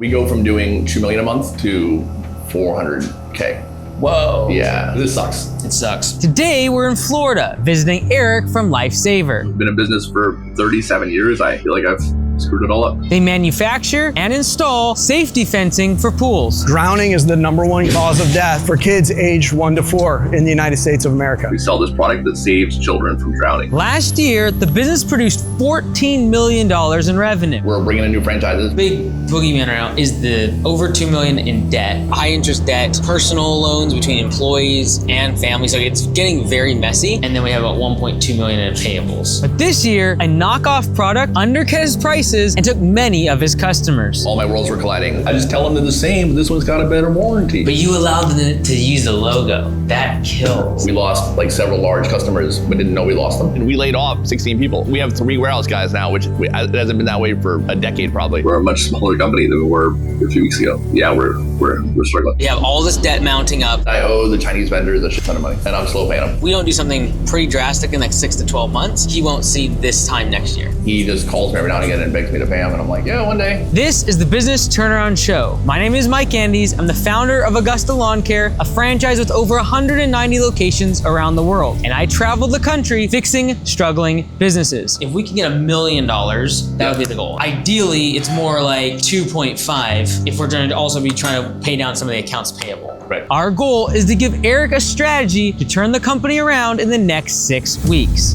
We go from doing 2 million a month to 400K. Whoa. Yeah, this sucks. It sucks. Today, we're in Florida, visiting Eric from Lifesaver. I've been in business for 37 years. I feel like I've screwed it all up. They manufacture and install safety fencing for pools. Drowning is the #1 cause of death for kids aged 1 to 4 in the United States of America. We sell this product that saves children from drowning. Last year, the business produced $14 million in revenue. We're bringing in new franchises. Big boogeyman right now is the over $2 million in debt, high interest debt, personal loans between employees and family. So it's getting very messy. And then we have about $1.2 million in payables. But this year, a knockoff product undercut his prices and took many of his customers. All my worlds were colliding. I just tell them they're the same, but this one's got a better warranty. But you allowed them to use the logo. That kills. We lost like several large customers, but didn't know we lost them. And we laid off 16 people. We have 3 warehouse guys now, which it hasn't been that way for a decade probably. We're a much smaller company than we were a few weeks ago. Yeah, we're struggling. You have all this debt mounting up. I owe the Chinese vendors a shit ton of money, and I'm slow paying them. We don't do something pretty drastic in like 6 to 12 months. He won't see this time next year. He just calls me every now and again and begs me to pay him, and I'm like, yeah, one day. This is the Business Turnaround Show. My name is Mike Andes. I'm the founder of Augusta Lawn Care, a franchise with over 190 locations around the world. And I travel the country fixing struggling businesses. If we can get $1 million, that would be the goal. Ideally, it's more like 2.5 if we're going to also be trying to pay down some of the accounts payable. Right. Our goal is to give Eric a strategy to turn the company around in the next 6 weeks.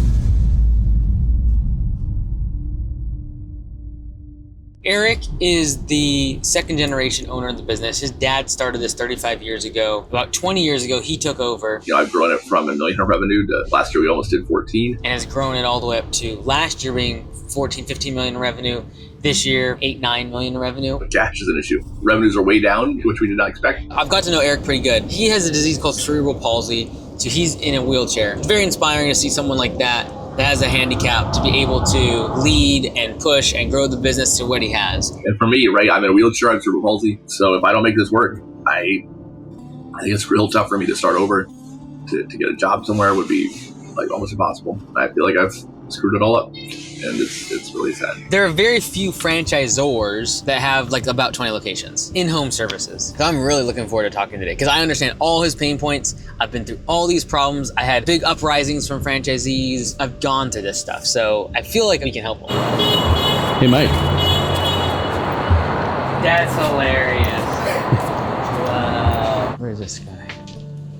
Eric is the second generation owner of the business. His dad started this 35 years ago. About 20 years ago, he took over. You know, I've grown it from $1 million in revenue to last year we almost did 14. And has grown it all the way up to last year being 14, 15 million in revenue. This year, 8, 9 million in revenue. But cash is an issue. Revenues are way down, which we did not expect. I've got to know Eric pretty good. He has a disease called cerebral palsy, so he's in a wheelchair. It's very inspiring to see someone like that has a handicap to be able to lead and push and grow the business to what he has. And for me, right, I'm in a wheelchair, I have cerebral palsy. So if I don't make this work, I think it's real tough for me to start over. To get a job somewhere would be like almost impossible. I feel like I've screwed it all up, and it's really sad. There are very few franchisors that have like about 20 locations in home services. So I'm really looking forward to talking today because I understand all his pain points. I've been through all these problems. I had big uprisings from franchisees. I've gone through this stuff. So I feel like we can help him. Hey, Mike. That's hilarious. Wow. Where's this guy?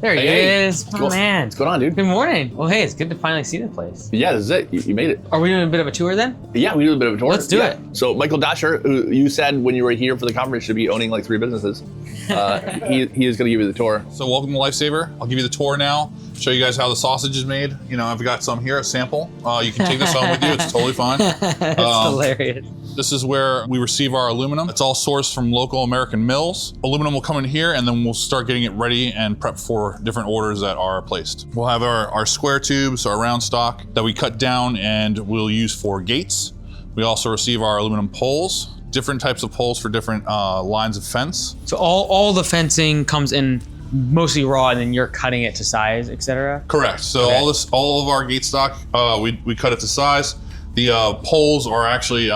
There he is. Oh, man. What's going on, dude? Good morning. Well, hey, it's good to finally see the place. Yeah, this is it. You made it. Are we doing a bit of a tour then? Yeah, we do a bit of a tour. Let's do it. So Michael Dasher, who you said when you were here for the conference should be owning like 3 businesses, he is going to give you the tour. So welcome to Lifesaver. I'll give you the tour now. Show you guys how the sausage is made. You know, I've got some here, a sample. You can take this home with you. It's totally fine. That's hilarious. This is where we receive our aluminum. It's all sourced from local American mills. Aluminum will come in here and then we'll start getting it ready and prep for different orders that are placed. We'll have our square tubes, our round stock that we cut down and we'll use for gates. We also receive our aluminum poles, different types of poles for different lines of fence. So all the fencing comes in mostly raw and then you're cutting it to size, etc.? Correct. So Okay. all of our gate stock, we cut it to size. The poles are actually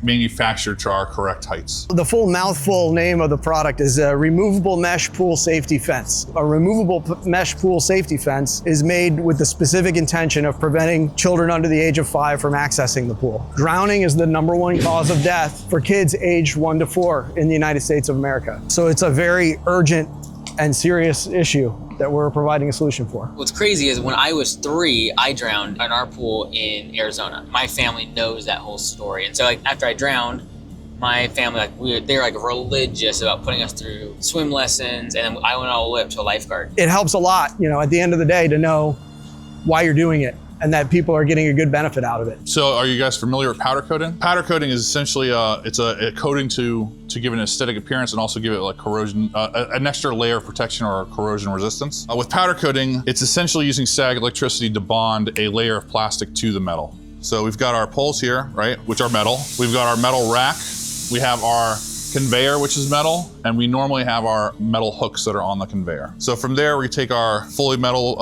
manufactured to our correct heights. The full mouthful name of the product is a removable mesh pool safety fence. A removable mesh pool safety fence is made with the specific intention of preventing children under the age of 5 from accessing the pool. Drowning is the #1 cause of death for kids aged 1 to 4 in the United States of America. So it's a very urgent and serious issue that we're providing a solution for. What's crazy is when I was 3, I drowned in our pool in Arizona. My family knows that whole story. And so like after I drowned, my family, they're like religious about putting us through swim lessons. And then I went all the way up to a lifeguard. It helps a lot, you know, at the end of the day to know why you're doing it and that people are getting a good benefit out of it. So are you guys familiar with powder coating? Powder coating is essentially it's a coating to give an aesthetic appearance and also give it like corrosion, an extra layer of protection or corrosion resistance. With powder coating, it's essentially using static electricity to bond a layer of plastic to the metal. So we've got our poles here, right, which are metal. We've got our metal rack. We have our conveyor, which is metal, and we normally have our metal hooks that are on the conveyor. So from there, we take our fully metal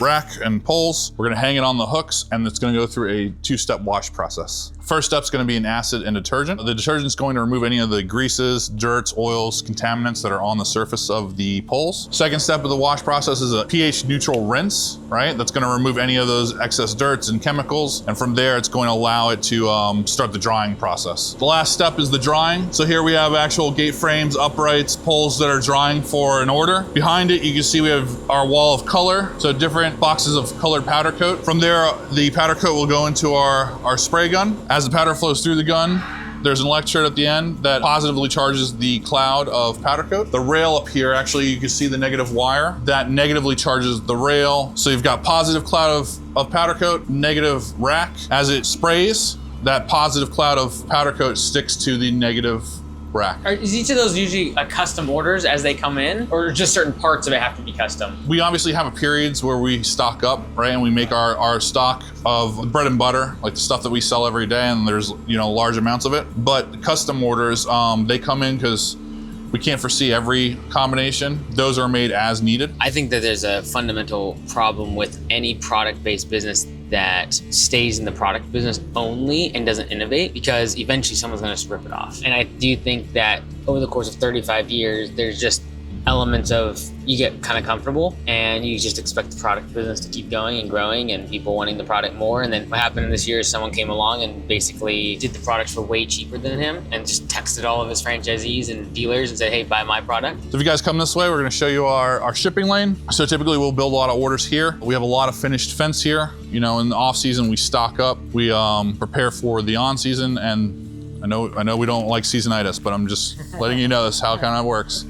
rack and poles, we're gonna hang it on the hooks, and it's gonna go through a 2-step wash process. First step's going to be an acid and detergent. The detergent's going to remove any of the greases, dirts, oils, contaminants that are on the surface of the poles. Second step of the wash process is a pH neutral rinse, right? That's going to remove any of those excess dirts and chemicals. And from there, it's going to allow it to start the drying process. The last step is the drying. So here we have actual gate frames, uprights, poles that are drying for an order. Behind it, you can see we have our wall of color. So different boxes of colored powder coat. From there, the powder coat will go into our spray gun. As the powder flows through the gun, there's an electrode at the end that positively charges the cloud of powder coat. The rail up here, actually, you can see the negative wire. That negatively charges the rail. So you've got positive cloud of powder coat, negative rack. As it sprays, that positive cloud of powder coat sticks to the negative rack. Is each of those usually a custom orders as they come in, or just certain parts of it have to be custom? We obviously have periods where we stock up, right? And we make our stock of bread and butter, like the stuff that we sell every day, and there's, large amounts of it. But custom orders, they come in because we can't foresee every combination. Those are made as needed. I think that there's a fundamental problem with any product-based business that stays in the product business only and doesn't innovate, because eventually someone's going to rip it off. And I do think that over the course of 35 years, there's just elements of you get kind of comfortable and you just expect the product business to keep going and growing and people wanting the product more. And then what happened this year is someone came along and basically did the products for way cheaper than him and just texted all of his franchisees and dealers and said, hey, buy my product. So if you guys come this way, we're going to show you our shipping lane. So typically we'll build a lot of orders here. We have a lot of finished fence here. In the off season, we stock up, we prepare for the on season, and I know we don't like seasonitis, but I'm just letting you know this how it kind of works.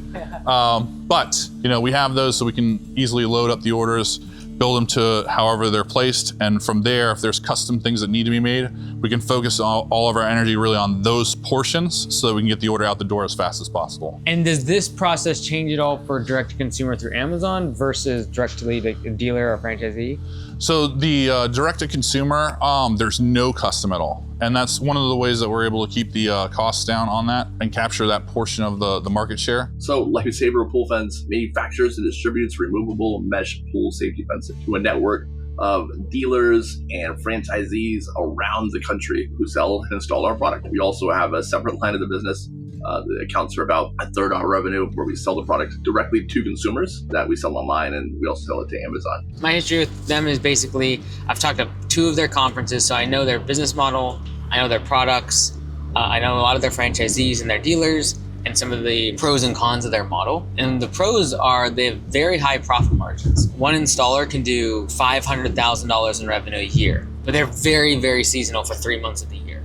But we have those so we can easily load up the orders, build them to however they're placed, and from there, if there's custom things that need to be made, we can focus all of our energy really on those portions so that we can get the order out the door as fast as possible. And does this process change at all for direct to consumer through Amazon versus direct to lead a dealer or franchisee? So the direct to consumer, there's no custom at all. And that's one of the ways that we're able to keep the costs down on that and capture that portion of the market share. So Lifesaver Pool Fence manufactures and distributes removable mesh pool safety fences to a network of dealers and franchisees around the country who sell and install our product. We also have a separate line of the business that accounts for about a third of our revenue, where we sell the product directly to consumers that we sell online, and we also sell it to Amazon. My history with them is basically, I've talked at 2 of their conferences, so I know their business model, I know their products, I know a lot of their franchisees and their dealers, and some of the pros and cons of their model. And the pros are they have very high profit margins. One installer can do $500,000 in revenue a year, but they're very, very seasonal for 3 months of the year.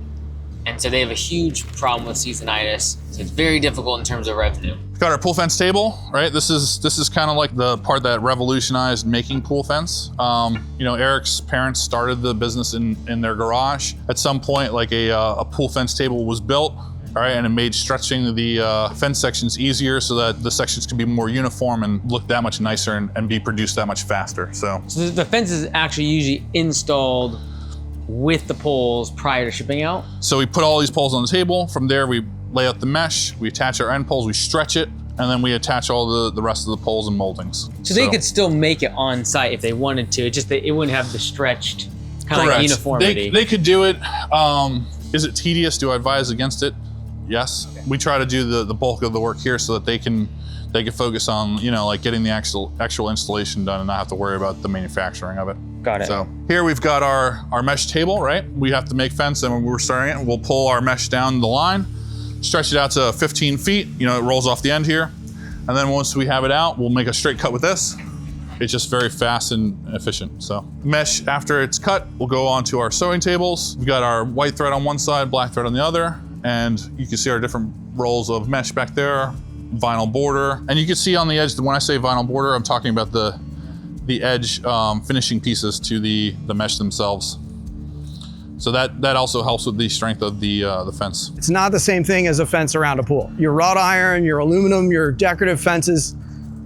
And so they have a huge problem with seasonitis. So it's very difficult in terms of revenue. We've got our pool fence table, right? This is kind of like the part that revolutionized making pool fence. Eric's parents started the business in their garage. At some point, like a pool fence table was built, all right, and it made stretching the fence sections easier so that the sections can be more uniform and look that much nicer and be produced that much faster. So the fence is actually usually installed with the poles prior to shipping out? So we put all these poles on the table. From there, we lay out the mesh, we attach our end poles, we stretch it, and then we attach all the rest of the poles and moldings. So they could still make it on site if they wanted to, it's just that it wouldn't have the stretched kind of like uniformity. They could do it. Is it tedious? Do I advise against it? Yes. Okay. We try to do the bulk of the work here so that they can focus on, like getting the actual installation done and not have to worry about the manufacturing of it. Got it. So here we've got our mesh table, right? We have to make fence, and when we're starting it, we'll pull our mesh down the line, stretch it out to 15 feet, it rolls off the end here. And then once we have it out, we'll make a straight cut with this. It's just very fast and efficient. So mesh, after it's cut, we'll go on to our sewing tables. We've got our white thread on one side, black thread on the other, and you can see our different rolls of mesh back there, vinyl border. And you can see on the edge, when I say vinyl border, I'm talking about the edge finishing pieces to the mesh themselves. So that also helps with the strength of the fence. It's not the same thing as a fence around a pool. Your wrought iron, your aluminum, your decorative fences,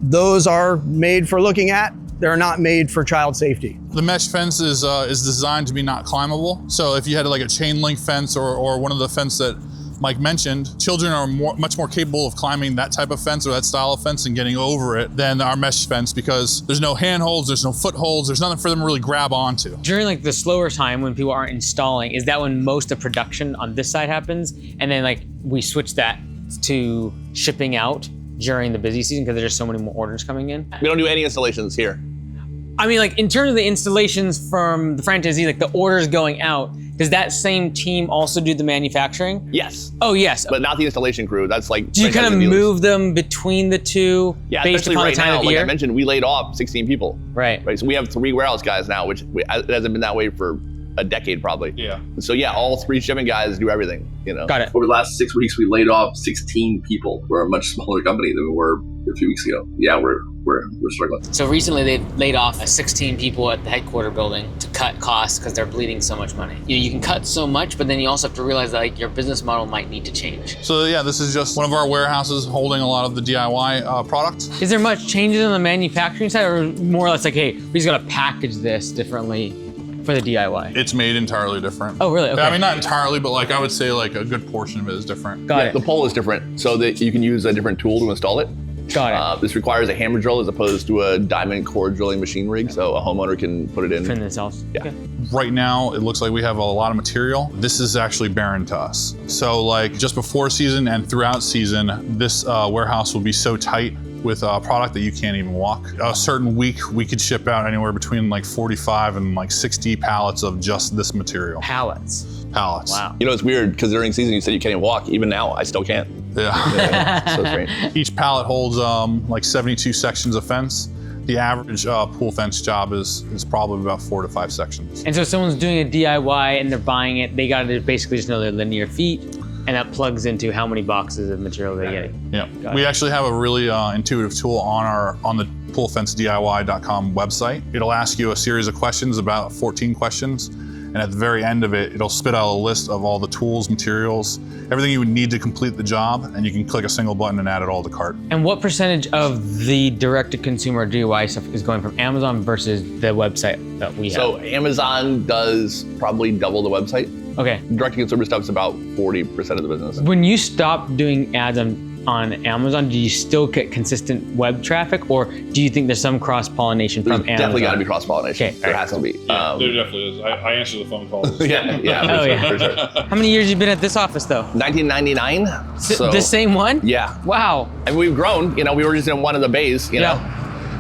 those are made for looking at. They're not made for child safety. The mesh fence is designed to be not climbable. So if you had like a chain link fence or one of the fence that Mike mentioned, children are much more capable of climbing that type of fence or that style of fence and getting over it than our mesh fence, because there's no handholds, there's no footholds, there's nothing for them to really grab onto. During like the slower time when people aren't installing, is that when most of production on this side happens? And then like we switch that to shipping out during the busy season because there's just so many more orders coming in? We don't do any installations here. I mean, like in terms of the installations from the franchisee, like the orders going out, does that same team also do the manufacturing? Yes. Oh, yes. But not the installation crew. That's like. Do you kind of move them between the two based especially upon right the time now, of like year? I mentioned, we laid off 16 people. Right. So we have 3 warehouse guys now, which it hasn't been that way for a decade probably. Yeah. So yeah, all 3 shipping guys do everything, you know. Got it. Over the last 6 weeks, we laid off 16 people. We're a much smaller company than we were a few weeks ago. Yeah, we're struggling. So recently they laid off 16 people at the headquarter building to cut costs because they're bleeding so much money. You can cut so much, but then you also have to realize that like your business model might need to change. So yeah, this is just one of our warehouses holding a lot of the DIY product. Is there much changes on the manufacturing side, or more or less like, hey, we just gotta package this differently for the DIY? It's made entirely different. Oh, really? Okay. I mean, not entirely, but like I would say like a good portion of it is different. Got it. The pole is different, so that you can use a different tool to install it. Got it. This requires a hammer drill as opposed to a diamond core drilling machine rig, so a homeowner can put it in. Print themselves. Yeah. Okay. Right now, it looks like we have a lot of material. This is actually barren to us. So like just before season and throughout season, this warehouse will be so tight with product that you can't even walk. A certain week, we could ship out anywhere between like 45 and like 60 pallets of just this material. Pallets. Pallets. Wow. You know, it's weird because during season you said you can't even walk. Even now, I still can't. Yeah. So strange. Each pallet holds like 72 sections of fence. The average pool fence job is probably about 4 to 5 sections. And so if someone's doing a DIY and they're buying it, they gotta basically just know their linear feet, and that plugs into how many boxes of material they're getting. Yeah, we actually have a really intuitive tool on the poolfencediy.com website. It'll ask you a series of questions, about 14 questions, and at the very end of it, it'll spit out a list of all the tools, materials, everything you would need to complete the job, and you can click a single button and add it all to cart. And what percentage of the direct-to-consumer DIY stuff is going from Amazon versus the website that we have? So Amazon does probably double the website. Okay. Direct-to-consumer stuff is about 40% of the business. When you stop doing ads on Amazon, do you still get consistent web traffic, or do you think there's some cross-pollination There's from Amazon? definitely got to be cross-pollination. Okay, There has to be. There definitely is. I answer the phone calls. Yeah, Oh, yeah. for sure. How many years have you been at this office, though? 1999. So, The same one? Yeah. Wow. And we've grown. You know, we were just in one of the bays, you know,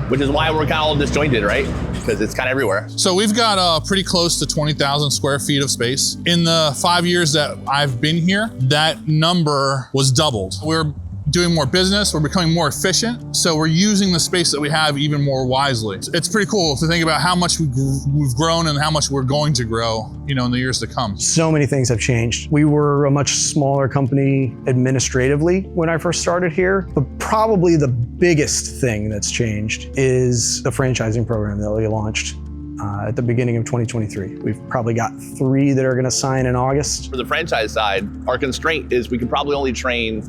which is why we're kind of all disjointed, right? Because it's kind of everywhere. So we've got pretty close to 20,000 square feet of space. In the 5 years that I've been here, that number was doubled. We're doing more business, we're becoming more efficient, so we're using the space that we have even more wisely. It's pretty cool to think about how much we've grown and how much we're going to grow, you know, in the years to come. So many things have changed. We were a much smaller company administratively when I first started here, but probably the biggest thing that's changed is the franchising program that we launched at the beginning of 2023. We've probably got 3 that are gonna sign in August. For the franchise side, our constraint is we can probably only train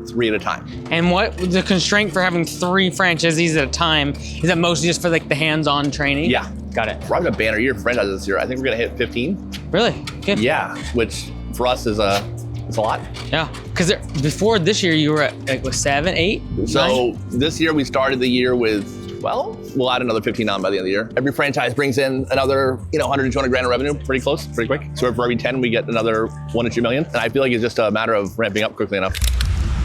3 at a time. And what the constraint for having 3 franchisees at a time, is that mostly just for like the hands-on training? Yeah. Got it. We're having a banner year for franchises this year. I think we're gonna hit 15. Really? Good. Yeah, which for us is it's a lot. Yeah. Because before this year, you were at like, what, 7, 8? So 9? this year we started the year with, well, we'll add another 15 on by the end of the year. Every franchise brings in another, 100 to 200 grand in revenue, pretty close, pretty quick. So for every 10, we get another 1 to 2 million. And I feel like it's just a matter of ramping up quickly enough.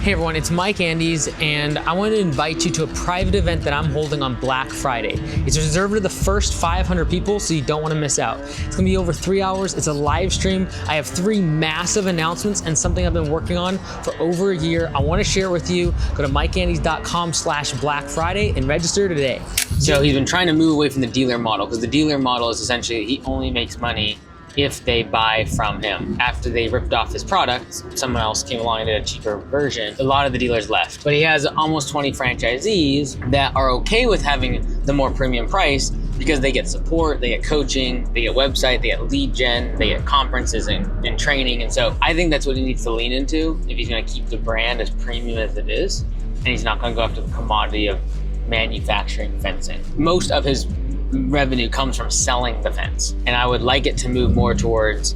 Hey everyone, it's Mike Andes, and I want to invite you to a private event that I'm holding on Black Friday. It's reserved to the first 500 people, so you don't want to miss out. It's gonna be over 3 hours. It's a live stream. I have 3 massive announcements and something I've been working on for over a year. I want to share with you. Go to mikeandes.com/Black Friday and register today. So he's been trying to move away from the dealer model, because the dealer model is essentially he only makes money if they buy from him. After they ripped off his product, someone else came along and did a cheaper version. A lot of the dealers left. But he has almost 20 franchisees that are okay with having the more premium price because they get support, they get coaching, they get website, they get lead gen, they get conferences and training. And so I think that's what he needs to lean into if he's gonna keep the brand as premium as it is. And he's not gonna go after the commodity of manufacturing fencing. Most of his revenue comes from selling the fence. And I would like it to move more towards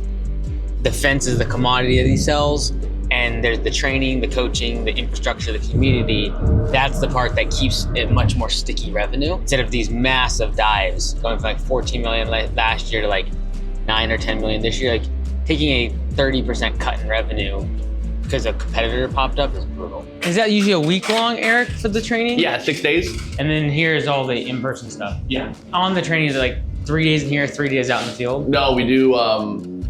the fence is the commodity that he sells, and there's the training, the coaching, the infrastructure, the community. That's the part that keeps it much more sticky revenue instead of these massive dives going from like 14 million last year to like 9 or 10 million this year. Like taking a 30% cut in revenue because a competitor popped up is brutal. Is that usually a week long, Eric, for the training? Yeah, 6 days. And then here's all the in-person stuff. Yeah. On the training, is it like 3 days in here, 3 days out in the field? No, we do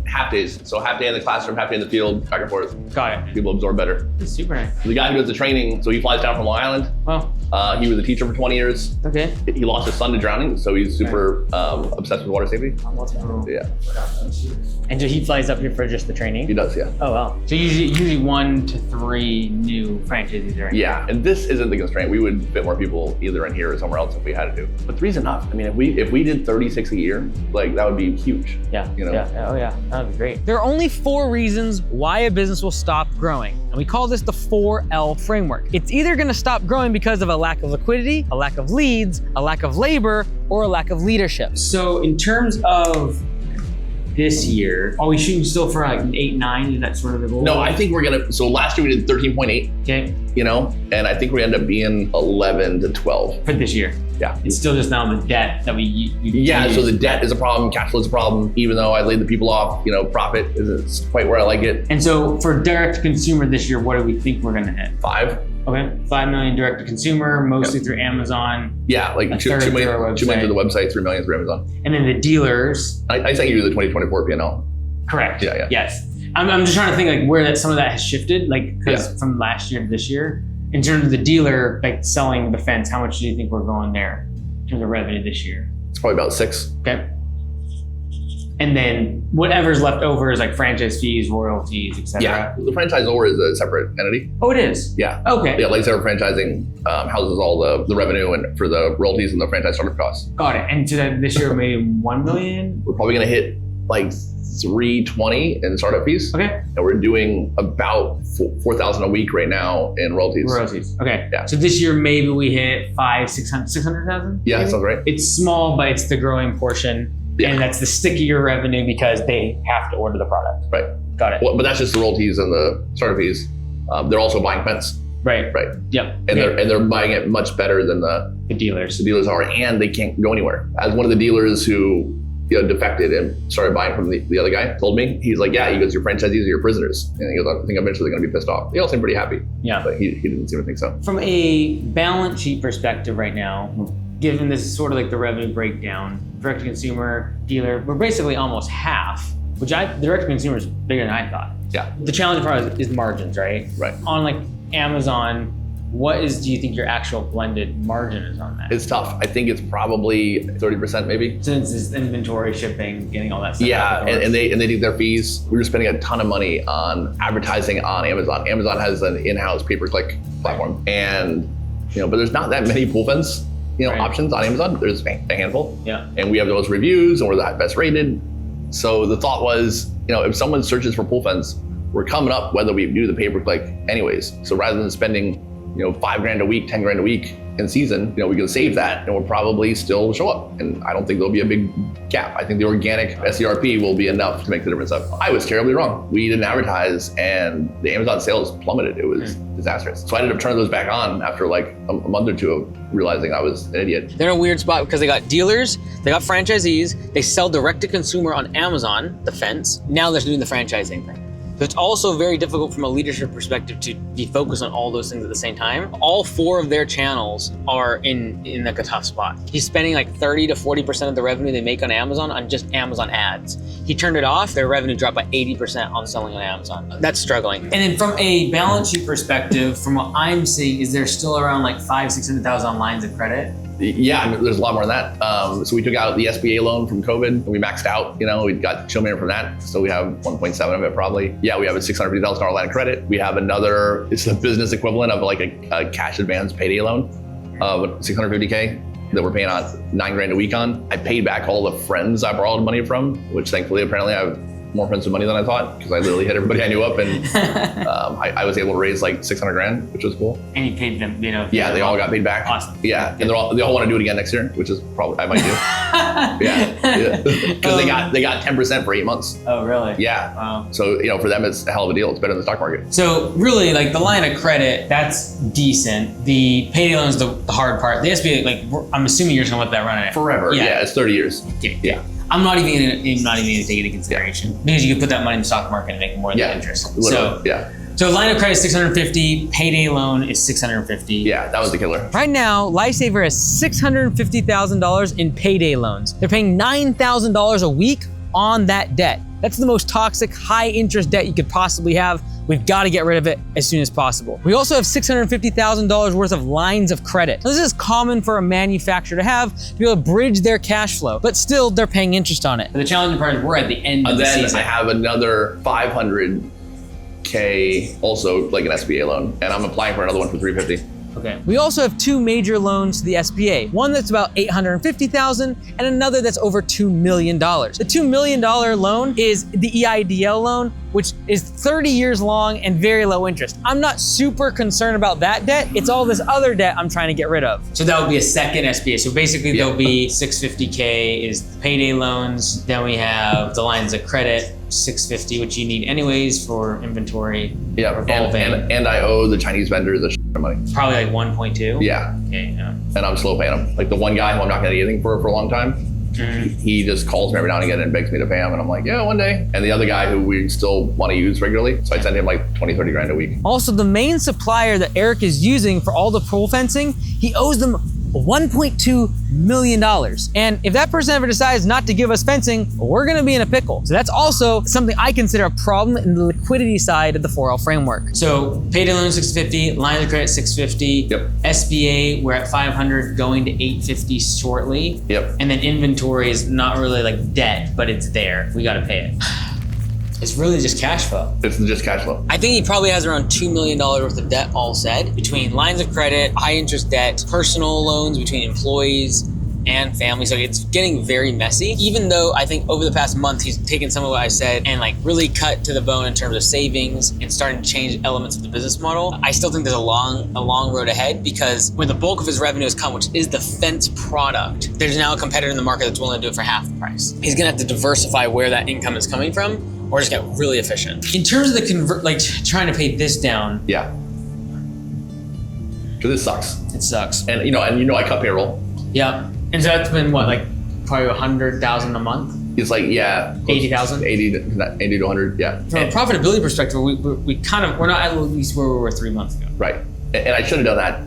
half days. So half day in the classroom, half day in the field, back and forth. Got it. People absorb better. That's super nice. The guy who does the training, so he flies down from Long Island. Well, He was a teacher for 20 years. okay. He lost his son to drowning, so he's super obsessed with water safety. Yeah, And so he flies up here for just the training? he does, yeah. Oh, wow. So usually 1 to 3 new franchisees are in. Yeah, and this isn't the constraint. We would fit more people either in here or somewhere else if we had to. But 3's enough. I mean, if we did 36 a year, like that would be huge. Yeah. You know? Yeah. Oh, yeah. That would be great. There are only 4 reasons why a business will stop growing. And we call this the 4L framework. It's either going to stop growing because of a lack of liquidity, a lack of leads, a lack of labor, or a lack of leadership. So in terms of this year, are we shooting still for like 8, 9? Is that sort of the goal? No, I think we're gonna, so last year we did 13.8, Okay. you know, and I think we end up being 11 to 12. For this year. Yeah. It's still just now the debt that we Yeah, so the debt is a problem, cash flow is a problem. Even though I laid the people off, you know, profit isn't quite where I like it. And so for direct to consumer this year, what do we think we're gonna hit? 5. Okay, 5 million direct to consumer, mostly through Amazon. Yeah, like A 2 third through our million, 2 million through the website, 3 million through Amazon. And then the dealers. I sent you the 2024 P&L. Correct. Yeah. Yes. I'm just trying to think like where some of that has shifted, like because from last year to this year. In terms of the dealer, like selling the fence, how much do you think we're going there in terms of revenue this year? It's probably about 6. Okay. And then whatever's left over is like franchise fees, royalties, etc. Yeah, the franchisor is a separate entity. Oh, it is? Yeah. Okay. Yeah, Lightsaber Franchising houses all the revenue and for the royalties and the franchise startup costs. Got it. And so that this year maybe 1 million? We're probably gonna hit like 320 in startup fees. Okay. And we're doing about 4,000 a week right now in royalties. Royalties. Okay. Yeah. So this year maybe we hit 600,000? Yeah, that maybe? sounds right. It's small, but it's the growing portion. Yeah. And that's the stickier revenue because they have to order the product. Right. Got it. Well, but that's just the royalties and the startup fees. They're also buying fence. Right. Right. Yep. And Okay. they're buying it much better than the dealers. dealers are, and they can't go anywhere. As one of the dealers who defected and started buying from the other guy told me, he's like, yeah, he goes, your franchisees are your prisoners. And he goes, I think eventually they're going to be pissed off. They all seem pretty happy. Yeah. But he didn't seem to think so. From a balance sheet perspective right now, given this is sort of like the revenue breakdown, direct to consumer, dealer, we're basically almost half, which the direct to consumer is bigger than I thought. Yeah. The challenging part is margins, right? Right. On like Amazon, do you think your actual blended margin is on that? It's tough. I think it's probably 30% maybe. Since it's inventory, shipping, getting all that stuff. Yeah, out the door. and they take their fees. We were spending a ton of money on advertising on Amazon. Amazon has an in-house pay-per-click platform, and but there's not that many pool fence Right. options on Amazon. There's a handful. Yeah. And we have the most reviews, and we're the best rated. So the thought was, if someone searches for pool fence, we're coming up whether we do the pay-per-click anyways. So rather than spending $5,000 a week, $10,000 a week in season, we can save that and we'll probably still show up. And I don't think there'll be a big gap. I think the organic SERP will be enough to make the difference up. I was terribly wrong. We didn't advertise and the Amazon sales plummeted. It was disastrous. So I ended up turning those back on after like a month or two of realizing I was an idiot. They're in a weird spot because they got dealers, they got franchisees, they sell direct to consumer on Amazon, the fence. Now they're doing the franchising thing. So it's also very difficult from a leadership perspective to be focused on all those things at the same time. All 4 of their channels are in like a tough spot. He's spending like 30 to 40% of the revenue they make on Amazon on just Amazon ads. He turned it off, their revenue dropped by 80% on selling on Amazon. That's struggling. And then from a balance sheet perspective, from what I'm seeing, is there still around like 500,000-600,000 on lines of credit? Yeah, I mean, there's a lot more than that. So we took out the SBA loan from COVID and we maxed out, we got $2 million from that. So we have 1.7 of it probably. Yeah, we have a $650,000 line of credit. We have another, it's the business equivalent of like a cash advance payday loan of $650K that we're paying on $9,000 a week on. I paid back all the friends I borrowed money from, which thankfully apparently I have more friends with money than I thought because I literally hit everybody I knew up and I was able to raise like $600,000, which was cool. And you paid them, Yeah, they all got paid back. Awesome. Yeah, and they all want to do it again next year, which is probably I might do. Yeah. Because they got 10% for 8 months. Oh, really? Yeah. Wow. So, for them, it's a hell of a deal. It's better than the stock market. So really, like the line of credit, that's decent. The payday loan is the hard part. The SBA, I'm assuming you're just gonna let that run at Forever. Yeah, it's 30 years. Okay. Yeah. I'm not even gonna take it into consideration because you can put that money in the stock market and make more than interest. Literally. So line of credit is 650, payday loan is 650. Yeah, that was the killer. Right now, Lifesaver has $650,000 in payday loans. They're paying $9,000 a week on that debt. That's the most toxic, high interest debt you could possibly have. We've got to get rid of it as soon as possible. We also have $650,000 worth of lines of credit. Now, this is common for a manufacturer to have to be able to bridge their cash flow, but still they're paying interest on it. The challenging part is we're at the end of the season. Then I have another $500K also like an SBA loan, and I'm applying for another one for $350,000. Okay. We also have two major loans to the SBA. One that's about $850,000 and another that's over $2 million. The $2 million loan is the EIDL loan, which is 30 years long and very low interest. I'm not super concerned about that debt. It's all this other debt I'm trying to get rid of. So that would be a second SBA. So basically there'll be $650K is payday loans. Then we have the lines of credit, $650, which you need anyways for inventory. Yeah, and I owe the Chinese vendors a shit ton of money. Probably like 1.2. Yeah. Okay. Yeah. And I'm slow paying them. Like the one guy who I'm not getting anything for a long time, he just calls me every now and again and begs me to pay him, and I'm like, yeah, one day. And the other guy who we still want to use regularly, so I send him like 20, 30 grand a week. Also, the main supplier that Eric is using for all the pole fencing, he owes them $1.2 million. And if that person ever decides not to give us fencing, we're gonna be in a pickle. So that's also something I consider a problem in the liquidity side of the 4L framework. So payday loan 650, line of credit 650, Yep. SBA, we're at 500 going to 850 shortly. Yep. And then inventory is not really like debt, but it's there. We gotta pay it. It's really just cash flow. It's just cash flow. I think he probably has around $2 million worth of debt all said between lines of credit, high interest debt, personal loans between employees and family. So it's getting very messy, even though I think over the past month, he's taken some of what I said and like really cut to the bone in terms of savings and starting to change elements of the business model. I still think there's a long road ahead because when the bulk of his revenue has come, which is the fence product, there's now a competitor in the market that's willing to do it for half the price. He's gonna have to diversify where that income is coming from or just get really efficient. In terms of the trying to pay this down. Yeah. Because it sucks. It sucks. And I cut payroll. Yeah. And so that's been what, like probably 100,000 a month? It's like, 80,000? 80 to 100, yeah. From a profitability perspective, we're not at least where we were 3 months ago. Right. And I should have done that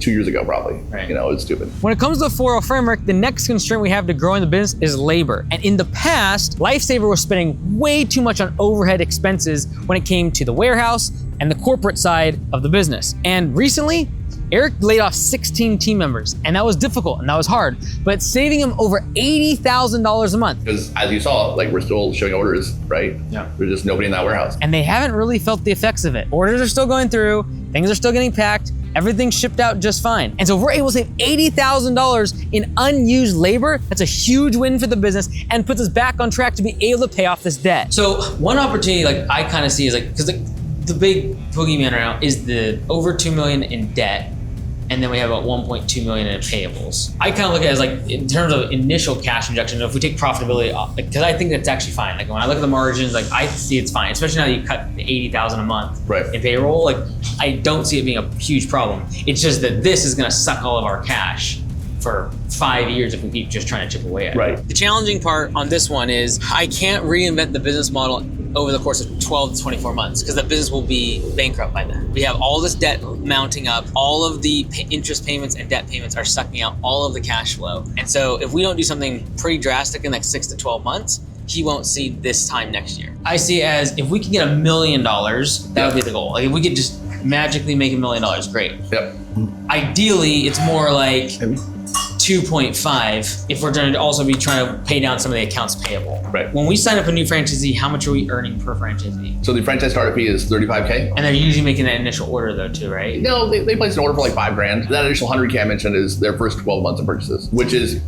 2 years ago, probably. Right. It's stupid. When it comes to the 4L framework, the next constraint we have to growing the business is labor. And in the past, Lifesaver was spending way too much on overhead expenses when it came to the warehouse and the corporate side of the business. And recently, Eric laid off 16 team members, and that was difficult and that was hard, but saving him over $80,000 a month. Because as you saw, like we're still showing orders, right? Yeah. There's just nobody in that warehouse. And they haven't really felt the effects of it. Orders are still going through, things are still getting packed, everything's shipped out just fine. And so if we're able to save $80,000 in unused labor, that's a huge win for the business and puts us back on track to be able to pay off this debt. So one opportunity like I kind of see is like, because the big boogeyman right now is the over 2 million in debt. And then we have about 1.2 million in payables. I kind of look at it as like, in terms of initial cash injection, if we take profitability off, because I think that's actually fine. Like when I look at the margins, like I see it's fine, especially now that you cut the 80,000 a month in payroll. Like I don't see it being a huge problem. It's just that this is gonna suck all of our cash for 5 years if we keep just trying to chip away at it. Right. The challenging part on this one is I can't reinvent the business model over the course of 12 to 24 months because the business will be bankrupt by then. We have all this debt mounting up, all of the interest payments and debt payments are sucking out all of the cash flow. And so if we don't do something pretty drastic in the next 6 to 12 months, he won't see this time next year. I see it as if we can get $1 million, that would be the goal. Like if we could just magically make $1 million, great. Yep. Ideally, it's more like 2.5 if we're going to also be trying to pay down some of the accounts payable. Right. When we sign up a new franchisee, how much are we earning per franchisee? So the franchise startup fee is $35K. And they're usually making that initial order though too, right? No, they place an order for like $5,000. That initial $100K I mentioned is their first 12 months of purchases, which is,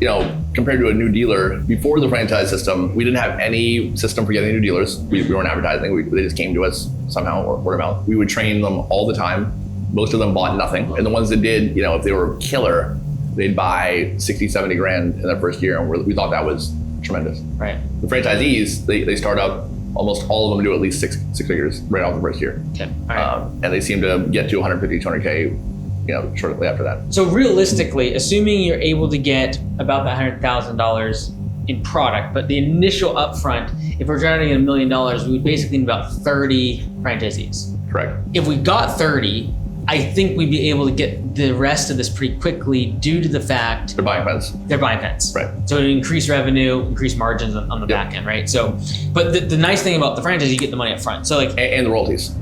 compared to a new dealer, before the franchise system, we didn't have any system for getting new dealers. We weren't advertising. They just came to us somehow or word of mouth. We would train them all the time. Most of them bought nothing. And the ones that did, if they were killer, they'd buy 60, 70 grand in their first year. And we thought that was tremendous. Right. The franchisees, they start up, almost all of them do at least six figures right off the first year. Okay. All right. And they seem to get to 150, 200K, shortly after that. So realistically, assuming you're able to get about that $100,000 in product, but the initial upfront, if we're trying to get $1 million, we would basically need about 30 franchisees. Correct. If we got 30, I think we'd be able to get the rest of this pretty quickly due to the fact They're buying pens. they're buying pens. Right. So it increase revenue, increase margins on the back end, right? So, but the nice thing about the franchise, you get the money up front. So like, And the royalties.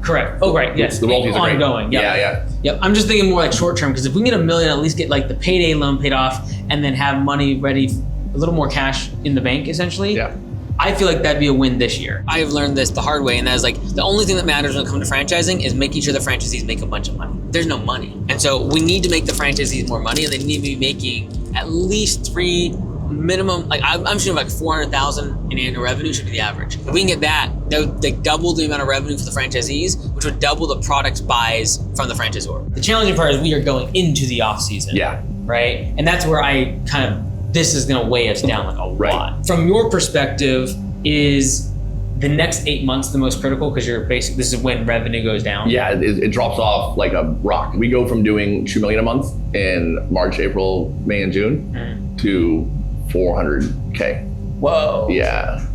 correct. Oh, right. Yes. The royalties are great. ongoing. Yep. Yeah. Yep. I'm just thinking more like short term, because if we can get $1 million, at least get like the payday loan paid off and then have money ready, a little more cash in the bank essentially. Yeah. I feel like that'd be a win this year. I've learned this the hard way, and that is like the only thing that matters when it comes to franchising is making sure the franchisees make a bunch of money. There's no money. And so we need to make the franchisees more money, and they need to be making at least 3 minimum, like I'm shooting like 400,000 in annual revenue should be the average. If we can get that, they double the amount of revenue for the franchisees, which would double the products buys from the franchisor. The challenging part is we are going into the off season. Yeah. Right? And that's where I kind of, this is gonna weigh us down like a lot. From your perspective, is the next 8 months the most critical because you're basically, this is when revenue goes down? Yeah, it drops off like a rock. We go from doing 2 million a month in March, April, May, and June to 400K. Whoa. Yeah.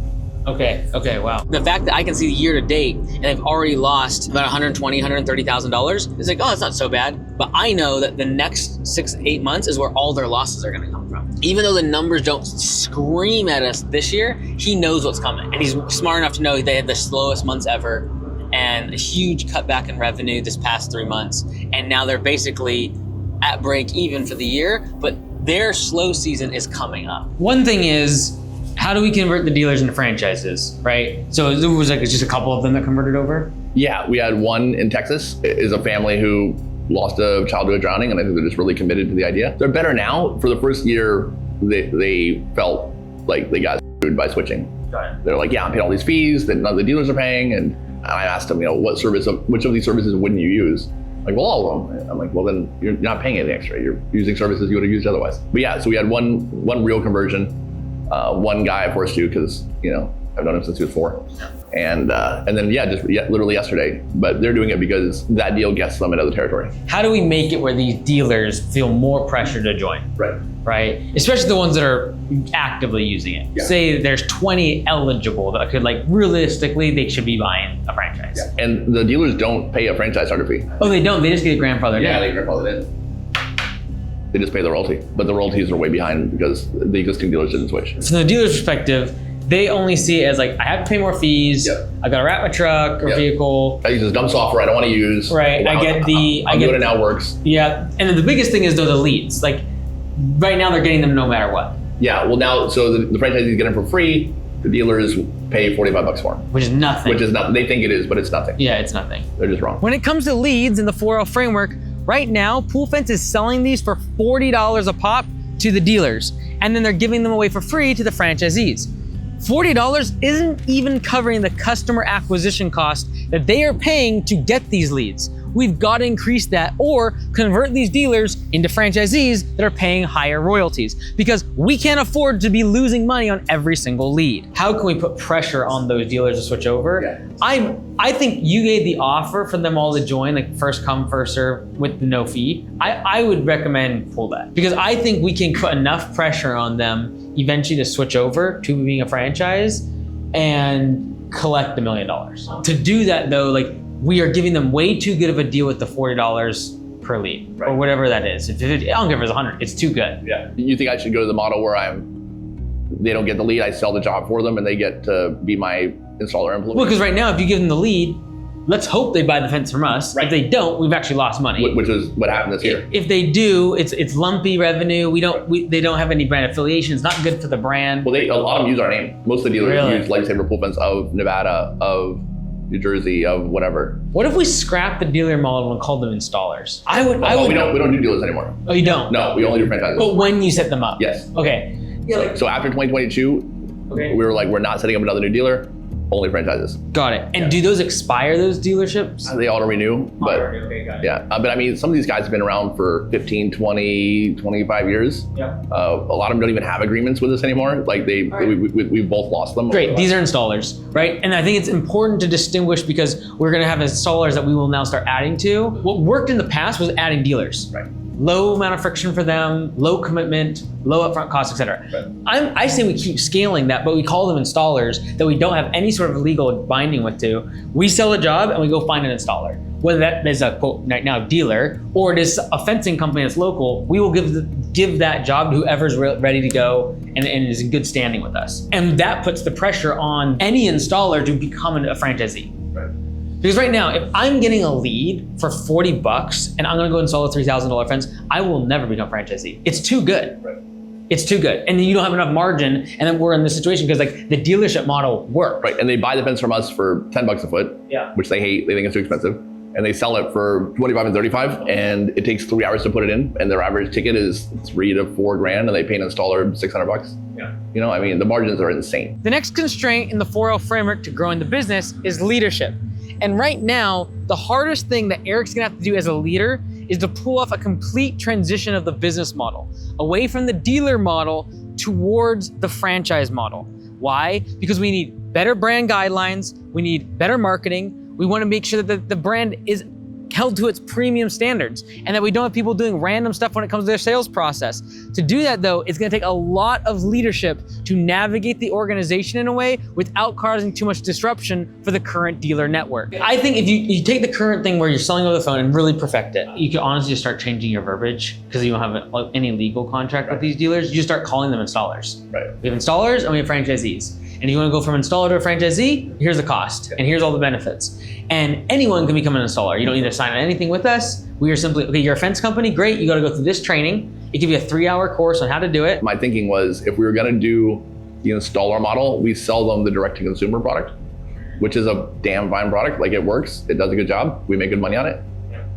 Okay, wow. The fact that I can see year to date and they've already lost about $120,000, $130,000, it's like, oh, it's not so bad. But I know that the next 6-8 months is where all their losses are gonna come from. Even though the numbers don't scream at us this year, he knows what's coming. And he's smart enough to know they had the slowest months ever and a huge cutback in revenue this past 3 months. And now they're basically at break even for the year, but their slow season is coming up. One thing is, how do we convert the dealers into franchises, right? So it was like just a couple of them that converted over? Yeah, we had one in Texas. It is a family who lost a child to a drowning, and I think they're just really committed to the idea. They're better now. For the first year, they felt like they got screwed by switching. Got it. They're like, yeah, I'm paying all these fees that none of the dealers are paying, and I asked them, which of these services wouldn't you use? Like, well, all of them. I'm like, well, then you're not paying anything extra. You're using services you would have used otherwise. But yeah, so we had one real conversion. One guy I forced to because I've known him since he was 4, and then literally yesterday. But they're doing it because that deal gets them into the territory. How do we make it where these dealers feel more pressure to join? Right? Especially the ones that are actively using it. Yeah. Say there's 20 eligible that could realistically they should be buying a franchise. Yeah. And the dealers don't pay a franchise starter fee. Oh, they don't. They just get grandfathered in. They grandfather it in. They just pay the royalty, but the royalties are way behind because the existing dealers didn't switch. From the dealer's perspective, they only see it as like, I have to pay more fees. Yep. I got to wrap my truck or vehicle. I use this dumb software I don't want to use. Right. Wow, I'm doing it now, it works. Yeah. And then the biggest thing is though the leads. Like right now they're getting them no matter what. Yeah. Well, now so the franchisees get them for free. The dealers pay $45 for them. Which is nothing. Which is nothing. They think it is, but it's nothing. Yeah, it's nothing. They're just wrong. When it comes to leads in the 4L framework, right now, Pool Fence is selling these for $40 a pop to the dealers, and then they're giving them away for free to the franchisees. $40 isn't even covering the customer acquisition cost that they are paying to get these leads. We've got to increase that or convert these dealers into franchisees that are paying higher royalties because we can't afford to be losing money on every single lead. How can we put pressure on those dealers to switch over? Yeah. I think you gave the offer for them all to join, like first come, first serve with the no fee. I would recommend pull that because I think we can put enough pressure on them eventually to switch over to being a franchise and collect $1 million. To do that though, we are giving them way too good of a deal with the $40 per lead or whatever that is. I don't care if it's 100, it's too good. Yeah. You think I should go to the model where they don't get the lead, I sell the job for them and they get to be my installer implementer? Well, because right now, if you give them the lead, let's hope they buy the fence from us. Right. If they don't, we've actually lost money. Which is what happened this year. If they do, it's lumpy revenue. They don't have any brand affiliation. It's not good for the brand. Well, a lot of them use our name. Most of the dealers use Lifesaver Pool Fence of Nevada, of New Jersey, of whatever. What if we scrap the dealer model and called them installers? We don't do dealers anymore. Oh, you don't? No, we only do franchises. But when you set them up? Yes. Okay. So after 2022, we were like, we're not setting up another new dealer. only franchises. Got it. And do those expire, those dealerships? They auto renew, but Okay, got it. yeah. But I mean, some of these guys have been around for 15, 20, 25 years. Yeah. A lot of them don't even have agreements with us anymore. Like we both lost them. Great, these are installers, right? And I think it's important to distinguish because we're gonna have installers that we will now start adding to. What worked in the past was adding dealers. Right. Low amount of friction for them, low commitment, low upfront costs, etc. Right. I say we keep scaling that, but we call them installers that we don't have any sort of legal binding with to. We sell a job and we go find an installer. Whether that is a quote right now dealer or it is a fencing company that's local, we will give that job to whoever's ready to go and is in good standing with us. And that puts the pressure on any installer to become a franchisee. Right. Because right now, if I'm getting a lead for $40 and I'm gonna go install a $3,000 fence, I will never become franchisee. It's too good. Right. It's too good. And then you don't have enough margin, and then we're in this situation because like the dealership model works. Right. And they buy the fence from us for $10 a foot, which they hate. They think it's too expensive. And they sell it for 25 and 35, and it takes 3 hours to put it in. And their average ticket is $3 to $4 grand, and they pay an installer $600. Yeah. You know, I mean, the margins are insane. The next constraint in the 4L framework to growing the business is leadership. And right now, the hardest thing that Eric's gonna have to do as a leader is to pull off a complete transition of the business model, away from the dealer model towards the franchise model. Why? Because we need better brand guidelines, we need better marketing, we wanna make sure that the brand is held to its premium standards and that we don't have people doing random stuff when it comes to their sales process. To do that though, it's gonna take a lot of leadership to navigate the organization in a way without causing too much disruption for the current dealer network. I think if you take the current thing where you're selling over the phone and really perfect it, you can honestly just start changing your verbiage because you don't have any legal contract with these dealers. You just start calling them installers. Right. We have installers and we have franchisees. And if you want to go from installer to a franchisee, here's the cost and here's all the benefits. And anyone can become an installer. You don't need to sign on anything with us. We are simply, okay, you're a fence company, great. You got to go through this training. It gives you a 3-hour course on how to do it. My thinking was if we were going to do the installer model, we sell them the direct to consumer product, which is a damn fine product. Like it works, it does a good job. We make good money on it.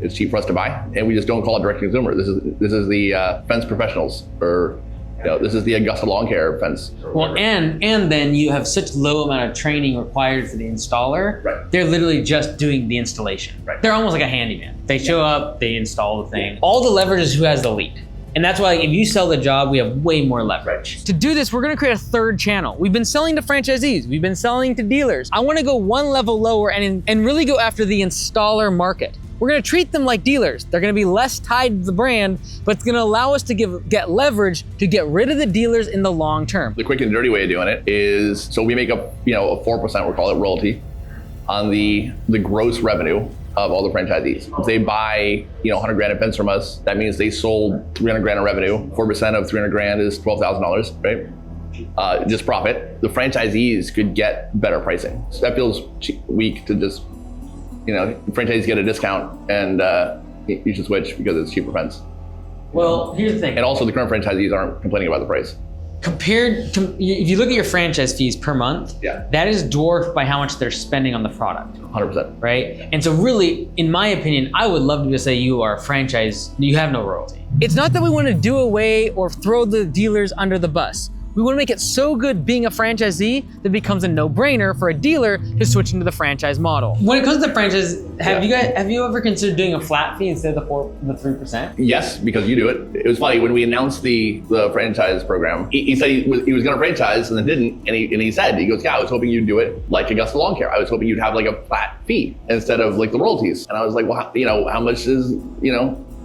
It's cheap for us to buy, and we just don't call it direct to consumer. This is the fence professionals, or this is the Augusta Lawn Care fence. Well, and then you have such low amount of training required for the installer. Right. They're literally just doing the installation. Right. They're almost like a handyman. They show up, they install the thing. All the leverage is who has the lead. And that's why if you sell the job, we have way more leverage. To do this, we're gonna create a third channel. We've been selling to franchisees, we've been selling to dealers. I wanna go one level lower and really go after the installer market. We're gonna treat them like dealers. They're gonna be less tied to the brand, but it's gonna allow us to get leverage to get rid of the dealers in the long term. The quick and dirty way of doing it is, so we make a 4%, we'll call it royalty, on the gross revenue of all the franchisees. If they buy 100 grand in fence from us, that means they sold 300 grand in revenue. 4% of 300 grand is $12,000, right? Just profit. The franchisees could get better pricing. So that feels weak to just, franchisees get a discount and you should switch because it's cheaper fence. Well, here's the thing. And also the current franchisees aren't complaining about the price. Compared to, if you look at your franchise fees per month, that is dwarfed by how much they're spending on the product. 100%. Right? And so really, in my opinion, I would love to just say you are a franchise, you have no royalty. It's not that we want to do away or throw the dealers under the bus. We want to make it so good being a franchisee that it becomes a no-brainer for a dealer to switch into the franchise model. When it comes to franchise, have you ever considered doing a flat fee instead of the 3%? Yes, because you do it. It was funny when we announced the franchise program. He said he was going to franchise and then didn't, and he goes, I was hoping you'd do it like Augusta Lawn Care. I was hoping you'd have like a flat fee instead of like the royalties. And I was like, well, how much is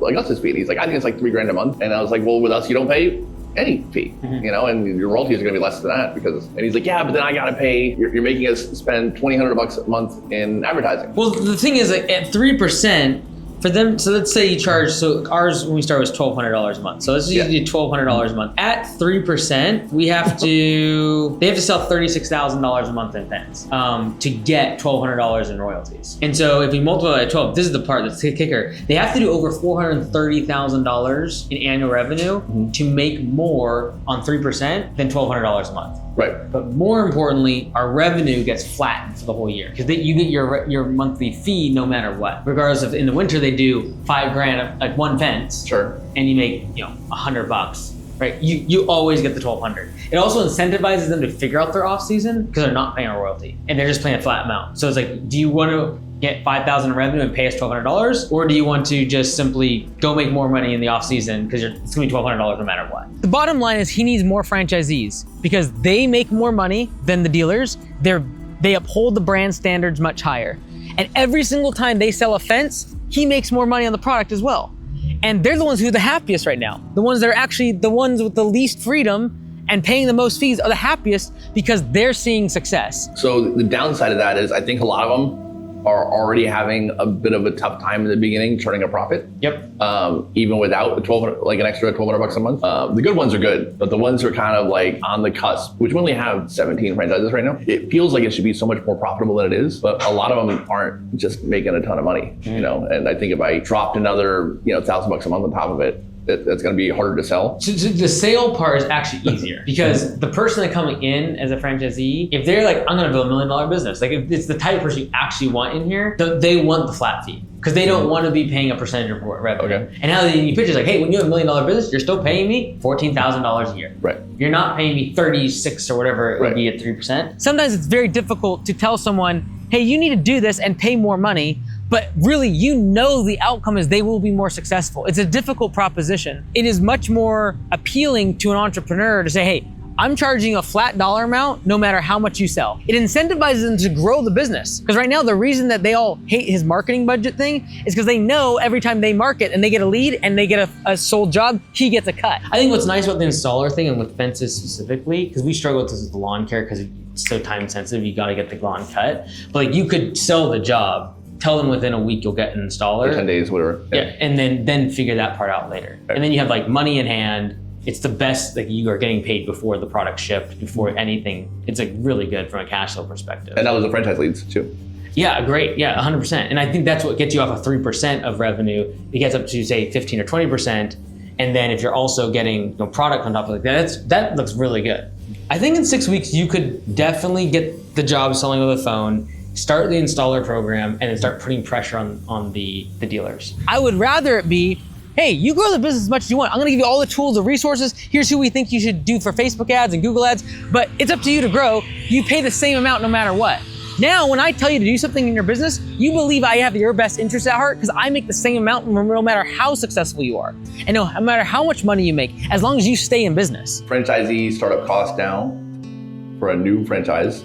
Augusta's fee? And he's like, I think it's like $3 grand a month. And I was like, well, with us you don't pay any fee, and your royalties are going to be less than that and he's like, but then I got to pay, you're making us spend $2,000 a month in advertising. Well, the thing is, like, at 3%, for them, so let's say you charge, so ours when we started was $1,200 a month. So let's just do $1,200 a month. At 3%, they have to sell $36,000 a month in fence to get $1,200 in royalties. And so if we multiply by 12, this is the part that's the kicker. They have to do over $430,000 in annual revenue to make more on 3% than $1,200 a month. Right. But more importantly, our revenue gets flattened for the whole year because you get your monthly fee no matter what. Regardless of in the winter they do $5 grand at one fence. Sure. And you make $100 right? You always get the 1,200. It also incentivizes them to figure out their off season because they're not paying a royalty and they're just paying a flat amount. So it's like, do you want to get 5,000 in revenue and pay us $1,200, or do you want to just simply go make more money in the off season because it's gonna be $1,200 no matter what? The bottom line is he needs more franchisees because they make more money than the dealers. They uphold the brand standards much higher, and every single time they sell a fence, he makes more money on the product as well. And they're the ones who are the happiest right now. The ones that are actually the ones with the least freedom and paying the most fees are the happiest because they're seeing success. So the downside of that is I think a lot of them are already having a bit of a tough time in the beginning turning a profit. Yep. Even without an extra $1,200 a month. The good ones are good, but the ones who are kind of like on the cusp, which we only have 17 franchises right now, it feels like it should be so much more profitable than it is, but a lot of them aren't just making a ton of money, you know? And I think if I dropped another, $1,000 a month on top of it, it's going to be harder to sell. So the sale part is actually easier because the person that coming in as a franchisee, if they're like, I'm going to build $1 million business, like if it's the type of person you actually want in here, they want the flat fee because they don't want to be paying a percentage of revenue. Okay. And now you pitch is like, hey, when you have $1 million business, you're still paying me $14,000 a year. Right. You're not paying me 36 or whatever it would be at 3%. Sometimes it's very difficult to tell someone, hey, you need to do this and pay more money. But really, the outcome is they will be more successful. It's a difficult proposition. It is much more appealing to an entrepreneur to say, hey, I'm charging a flat dollar amount no matter how much you sell. It incentivizes them to grow the business. Because right now, the reason that they all hate his marketing budget thing is because they know every time they market and they get a lead and they get a sold job, he gets a cut. I think what's nice about the installer thing and with fences specifically, because we struggle with this with the lawn care because it's so time sensitive, you gotta get the lawn cut. But like you could sell the job, tell them within a week you'll get an installer. 10 days, whatever. Yeah, and then figure that part out later. Right. And then you have like money in hand. It's the best, like you are getting paid before the product shipped, before anything. It's like really good from a cash flow perspective. And that was the franchise leads too. Yeah, great. Yeah, 100%. And I think that's what gets you off of 3% of revenue. It gets up to say 15 or 20%. And then if you're also getting product on top of it, that looks really good. I think in 6 weeks, you could definitely get the job selling over the phone, start the installer program, and then start putting pressure on the dealers. I would rather it be, hey, you grow the business as much as you want. I'm gonna give you all the tools, the resources. Here's who we think you should do for Facebook ads and Google ads, but it's up to you to grow. You pay the same amount no matter what. Now, when I tell you to do something in your business, you believe I have your best interest at heart because I make the same amount no matter how successful you are. And no matter how much money you make, as long as you stay in business. Franchisee startup cost now for a new franchise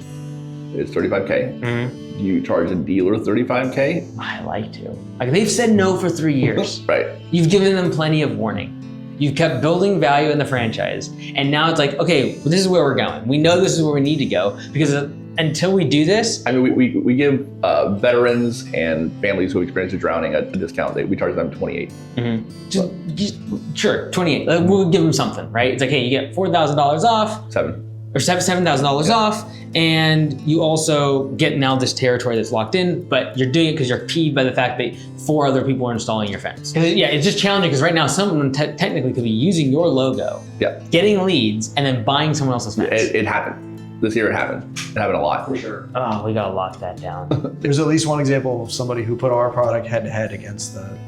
is $35K. Mm-hmm. You charge a dealer $35K? I like to. Like they've said no for 3 years. Right. You've given them plenty of warning. You've kept building value in the franchise. And now it's like, okay, well, this is where we're going. We know this is where we need to go because until we do this. I mean, we give veterans and families who experience drowning a discount. We charge them $28. Mm-hmm. Sure, 28. We'll give them something, right? It's like, hey, you get $4,000 off. $7,000 off, and you also get now this territory that's locked in, but you're doing it because you're peeved by the fact that 4 other people are installing your fence. Yeah, it's just challenging because right now someone technically could be using your logo, getting leads, and then buying someone else's fence. It happened. This year it happened. It happened a lot. For sure. Oh, we gotta lock that down. There's at least one example of somebody who put our product head to head against the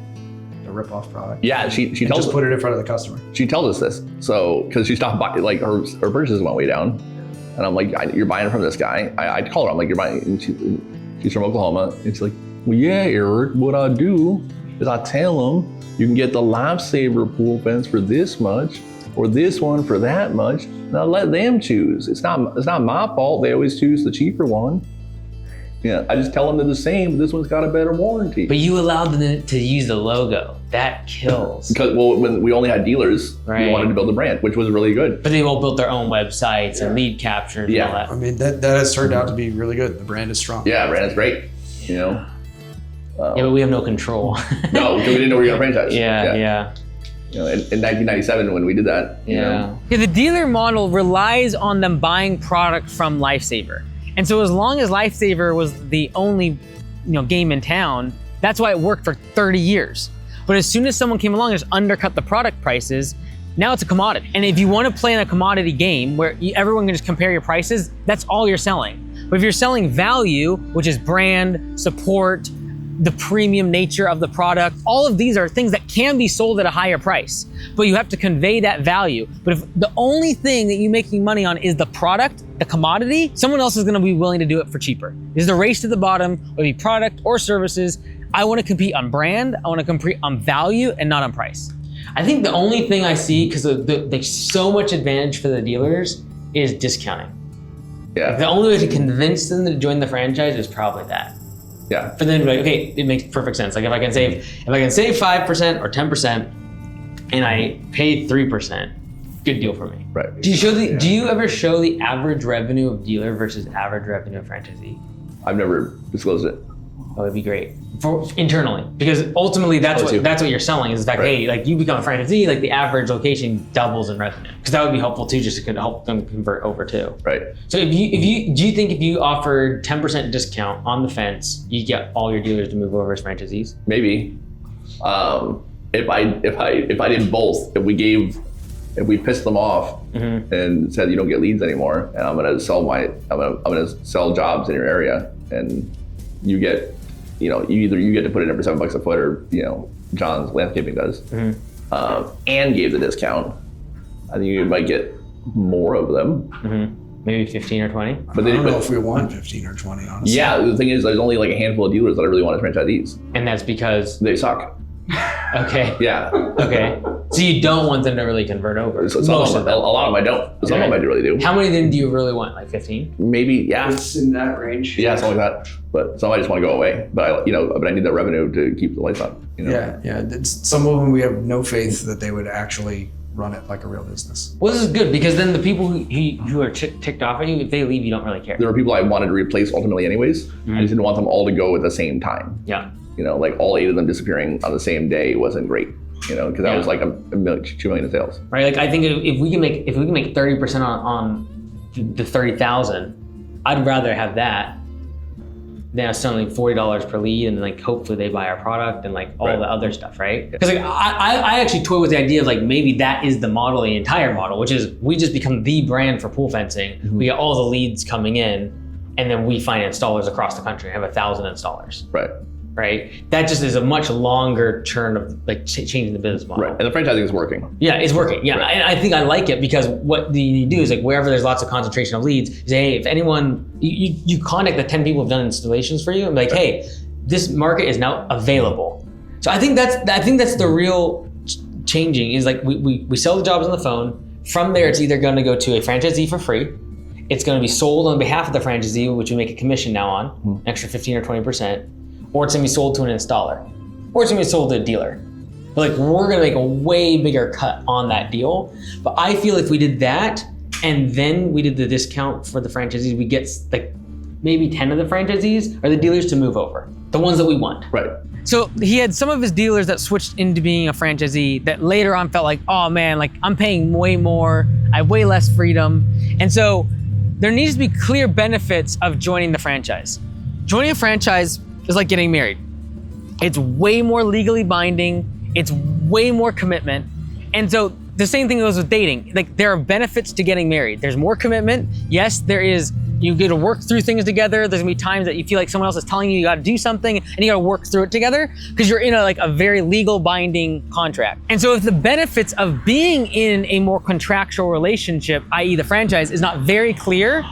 rip-off product. Yeah, she tells just us, put it in front of the customer. She tells us this. So, because she stopped buying, like her purchases went way down. And I'm like, you're buying it from this guy. I call her, I'm like, you're buying, and she's from Oklahoma. And she's like, well, yeah, Eric, what I do is I tell them you can get the Lifesaver pool fence for this much, or this one for that much, and I let them choose. It's not my fault. They always choose the cheaper one. Yeah, I just tell them they're the same, but this one's got a better warranty. But you allowed them to use the logo. That kills. Because, well, when we only had dealers, we wanted to build a brand, which was really good. But they all built their own websites and lead capture and all that. I mean, that has turned out to be really good. The brand is strong. Yeah, brand is great, you know. Yeah, but we have no control. No, because we didn't know we were going to franchise. Yeah. You know, in 1997 when we did that. You know. Yeah, the dealer model relies on them buying product from Lifesaver. And so as long as Lifesaver was the only game in town, that's why it worked for 30 years. But as soon as someone came along and just undercut the product prices, now it's a commodity. And if you want to play in a commodity game where everyone can just compare your prices, that's all you're selling. But if you're selling value, which is brand, support, the premium nature of the product. All of these are things that can be sold at a higher price, but you have to convey that value. But if the only thing that you're making money on is the product, the commodity, someone else is gonna be willing to do it for cheaper. This is the race to the bottom, whether it be product or services. I wanna compete on brand, I wanna compete on value and not on price. I think the only thing I see, because there's so much advantage for the dealers, is discounting. Yeah. The only way to convince them to join the franchise is probably that. Yeah. For them to be like, okay, it makes perfect sense. Like if I can save 5% or 10% and I pay 3%, good deal for me. Right. Do you ever show the average revenue of dealer versus average revenue of franchisee? I've never disclosed it. Oh, it'd be great for internally, because ultimately that's what you're selling is the fact, hey, like you become a franchisee, like the average location doubles in revenue, because that would be helpful too, just to help them convert over too. Right. So do you think if you offered 10% discount on the fence, you get all your dealers to move over as franchisees? Maybe. If I did both, if we pissed them off and said you don't get leads anymore, and I'm gonna sell jobs in your area, and you get, you get to put it in for $7 a foot, or John's landscaping does, and gave the discount, I think you might get more of them. Maybe 15 or 20. But I don't know if we want 15 or 20, honestly. Yeah, the thing is, there's only like a handful of dealers that I really want as franchisees. And that's because They suck. okay. Yeah. Okay. So you don't want them to really convert over. So Most of them. a lot of them I don't. Some of them I do really do. How many of them do you really want? Like 15? Maybe, yeah. It's in that range. Yeah, something like that. But some I just want to go away. But I need that revenue to keep the lights on. Yeah. Some of them we have no faith that they would actually run it like a real business. Well, this is good, because then the people who are ticked off at you, if they leave, you don't really care. There were people I wanted to replace ultimately anyways. I just didn't want them all to go at the same time. Yeah. Like all 8 of them disappearing on the same day wasn't great. Because that was like $2 million in sales. Right. Like I think if we can make 30% on the 30,000, I'd rather have that than us selling $40 per lead, and like hopefully they buy our product and like all the other stuff, right? Because like I actually toy with the idea of like maybe that is the model, the entire model, which is we just become the brand for pool fencing. We get all the leads coming in, and then we find installers across the country. I have 1,000 installers. Right? That just is a much longer churn of like changing the business model. Right. And the franchising is working. Yeah, it's working. Yeah, and I think I like it, because what you need to do is like wherever there's lots of concentration of leads, say, hey, if anyone, you contact the 10 people who've done installations for you and be like, hey, this market is now available. So I think that's the real changing, is like we sell the jobs on the phone. From there, it's either going to go to a franchisee for free. It's going to be sold on behalf of the franchisee, which we make a commission now on, an extra 15 or 20%. Or it's gonna be sold to an installer, or it's gonna be sold to a dealer. But like we're gonna make a way bigger cut on that deal. But I feel if we did that and then we did the discount for the franchisees, we get like maybe 10 of the franchisees or the dealers to move over, the ones that we want. Right. So he had some of his dealers that switched into being a franchisee that later on felt like, oh man, like I'm paying way more, I have way less freedom. And so there needs to be clear benefits of joining the franchise. Joining a franchise is like getting married. It's way more legally binding. It's way more commitment. And so the same thing goes with dating. Like there are benefits to getting married. There's more commitment. Yes, there is. You get to work through things together. There's gonna be times that you feel like someone else is telling you gotta do something and you gotta work through it together because you're in a very legal binding contract. And so if the benefits of being in a more contractual relationship, i.e. the franchise, is not very clear,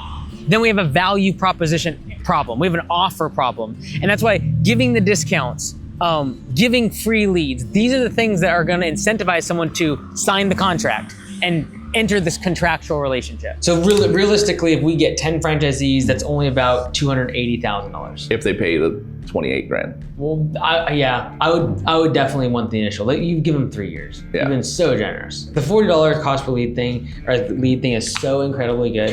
then we have a value proposition problem. We have an offer problem. And that's why giving the discounts, giving free leads, these are the things that are gonna incentivize someone to sign the contract and enter this contractual relationship. So realistically, if we get 10 franchisees, that's only about $280,000. If they pay the 28 grand. Well, I would definitely want the initial. Like, you give them 3 years. Yeah. You've been so generous. The $40 cost per lead thing, or the lead thing, is so incredibly good.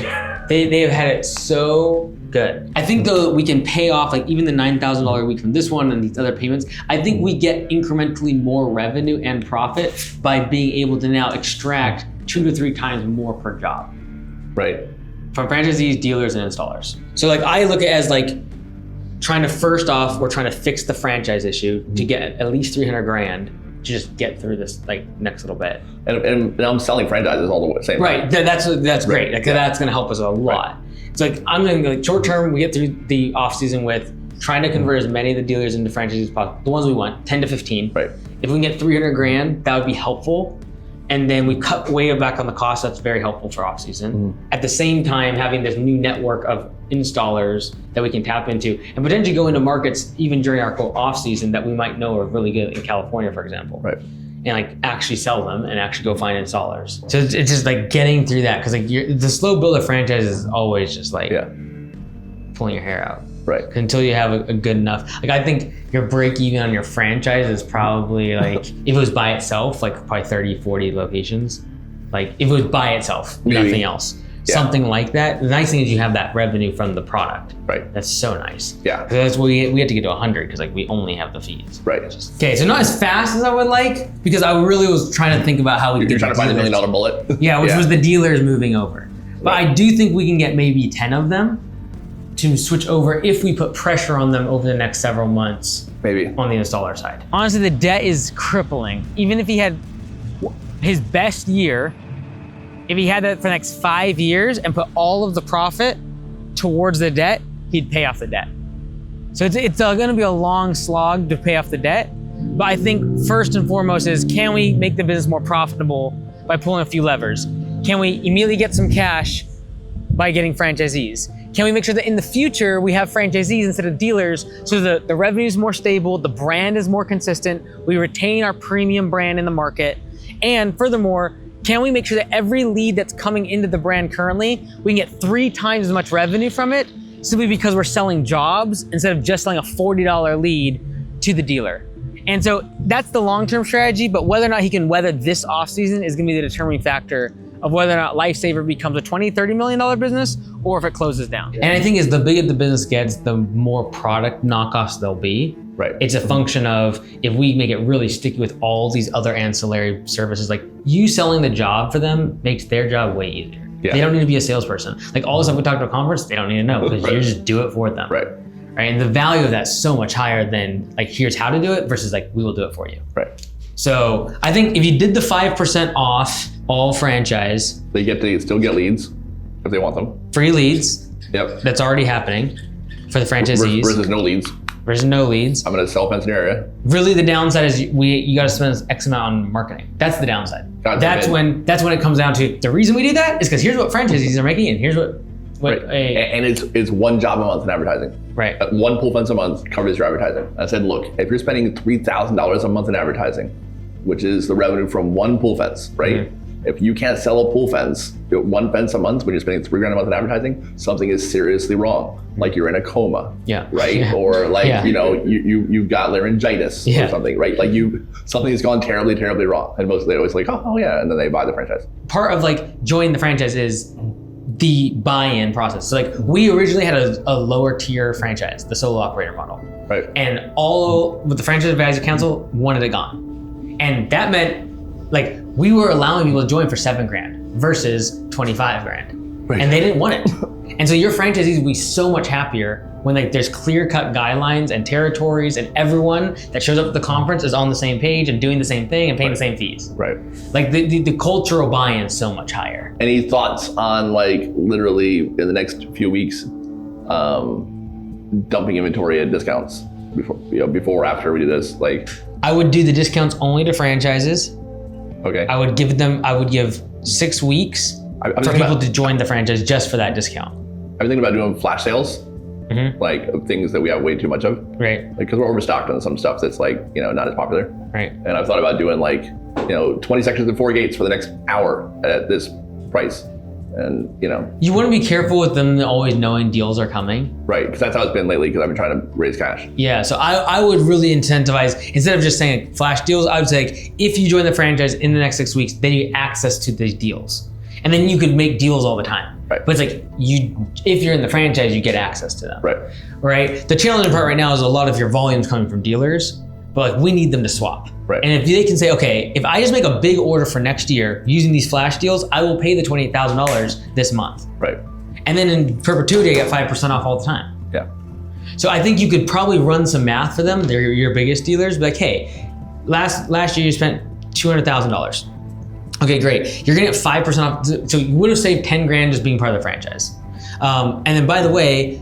They have had it so good. I think though we can pay off like even the $9,000 a week from this one and these other payments. I think we get incrementally more revenue and profit by being able to now extract 2 to 3 times more per job. Right. From franchisees, dealers, and installers. So like I look at it as like trying to, first off, we're trying to fix the franchise issue to get at least 300 grand to just get through this like next little bit. And I'm selling franchises all the same. Right, that's great. Like, that's gonna help us a lot. Right. It's like I'm gonna like short term, we get through the off season with trying to convert as many of the dealers into franchisees as possible. The ones we want, 10 to 15. Right. If we can get 300 grand, that would be helpful. And then we cut way back on the cost. That's very helpful for off season. At the same time, having this new network of installers that we can tap into and potentially go into markets even during our quote off season that we might know are really good in California, for example. Right. And like actually sell them and actually go find installers. So it's just like getting through that, because like the slow build of franchise is always just like pulling your hair out. Right. Until you have a good enough, like I think your break even on your franchise is probably like, if it was by itself, like probably 30, 40 locations. Like if it was by itself, nothing else. Yeah. Something like that. The nice thing is you have that revenue from the product. Right. That's so nice. Yeah. So that's what we had to get to 100 because like we only have the fees. Right. Okay, so not as fast as I would like, because I really was trying to think about how we could You're get trying to find $1 million bullet. Yeah, which was the dealers moving over. But I do think we can get maybe 10 of them to switch over if we put pressure on them over the next several months. Maybe. On the installer side. Honestly, the debt is crippling. Even if he had his best year, if he had that for the next 5 years and put all of the profit towards the debt, he'd pay off the debt. So it's gonna be a long slog to pay off the debt. But I think first and foremost is, can we make the business more profitable by pulling a few levers? Can we immediately get some cash by getting franchisees? Can we make sure that in the future we have franchisees instead of dealers, so that the revenue is more stable, the brand is more consistent, we retain our premium brand in the market, and furthermore, can we make sure that every lead that's coming into the brand currently, we can get 3 times as much revenue from it, simply because we're selling jobs instead of just selling a $40 lead to the dealer. And so that's the long-term strategy, but whether or not he can weather this off-season is gonna be the determining factor of whether or not Lifesaver becomes a $20, $30 million business, or if it closes down. And I think as the bigger the business gets, the more product knockoffs there'll be. Right. It's a function of, if we make it really sticky with all these other ancillary services, like you selling the job for them makes their job way easier. Yeah. They don't need to be a salesperson. Like all the stuff we talked about at conference, they don't need to know, because you just do it for them. Right. Right. And the value of that's so much higher than like, here's how to do it versus like, we will do it for you. Right. So I think if you did the 5% off all franchise, They get to still get leads if they want them. free leads, Yep. that's already happening for the franchisees Versus no leads. versus no leads. I'm gonna sell fence in your area. Really, the downside is you got to spend X amount on marketing. That's the downside. God That's forbid. when it comes down to, the reason we do that is because here's what franchisees are making, and here's what Right. And it's one job a month in advertising. right. One pool fence a month covers your advertising. I said, look, if you're spending $3,000 a month in advertising, which is the revenue from one pool fence, right? If you can't sell a pool fence, one fence a month when you're spending $3,000 a month in advertising, something is seriously wrong. Like you're in a coma, Yeah. right? Yeah. Or like, Yeah. you know, you've got laryngitis or something, right? Like something has gone terribly, terribly wrong. And mostly they always like, oh yeah, and then they buy the franchise. Part of like joining the franchise is the buy-in process. So like we originally had a lower tier franchise, the solo operator model. Right. And all with the franchise advisory council wanted it gone. And that meant like we were allowing people to join for $7,000 versus $25,000. Right. And they didn't want it. And so your franchisees will be so much happier when like there's clear-cut guidelines and territories, and everyone that shows up at the conference is on the same page and doing the same thing and paying the same fees. Right. Like the cultural buy-in is so much higher. Any thoughts on like literally in the next few weeks, dumping inventory at discounts before or after we do this? Like, I would do the discounts only to franchises. okay. I would give 6 weeks for people to join the franchise just for that discount. I'm thinking about doing flash sales, like of things that we have way too much of. Right. Like, because we're overstocked on some stuff that's like, not as popular. Right. And I've thought about doing like, 20 sections and 4 gates for the next hour at this price. And, You want to be careful with them always knowing deals are coming. right, because that's how it's been lately, because I've been trying to raise cash. Yeah, so I would really incentivize, instead of just saying flash deals, I would say like, if you join the franchise in the next 6 weeks, then you get access to these deals. And then you could make deals all the time. Right. But it's like, if you're in the franchise, you get access to them. Right. Right? The challenging part right now is a lot of your volume's coming from dealers, but like we need them to swap. Right. And if they can say, okay, if I just make a big order for next year using these flash deals, I will pay the $28,000 this month. Right. And then in perpetuity, I get 5% off all the time. Yeah. So I think you could probably run some math for them. They're your biggest dealers. Be like, hey, last year you spent $200,000. Okay, great. You're gonna get 5% off. So you would have saved $10,000 just being part of the franchise. And then by the way,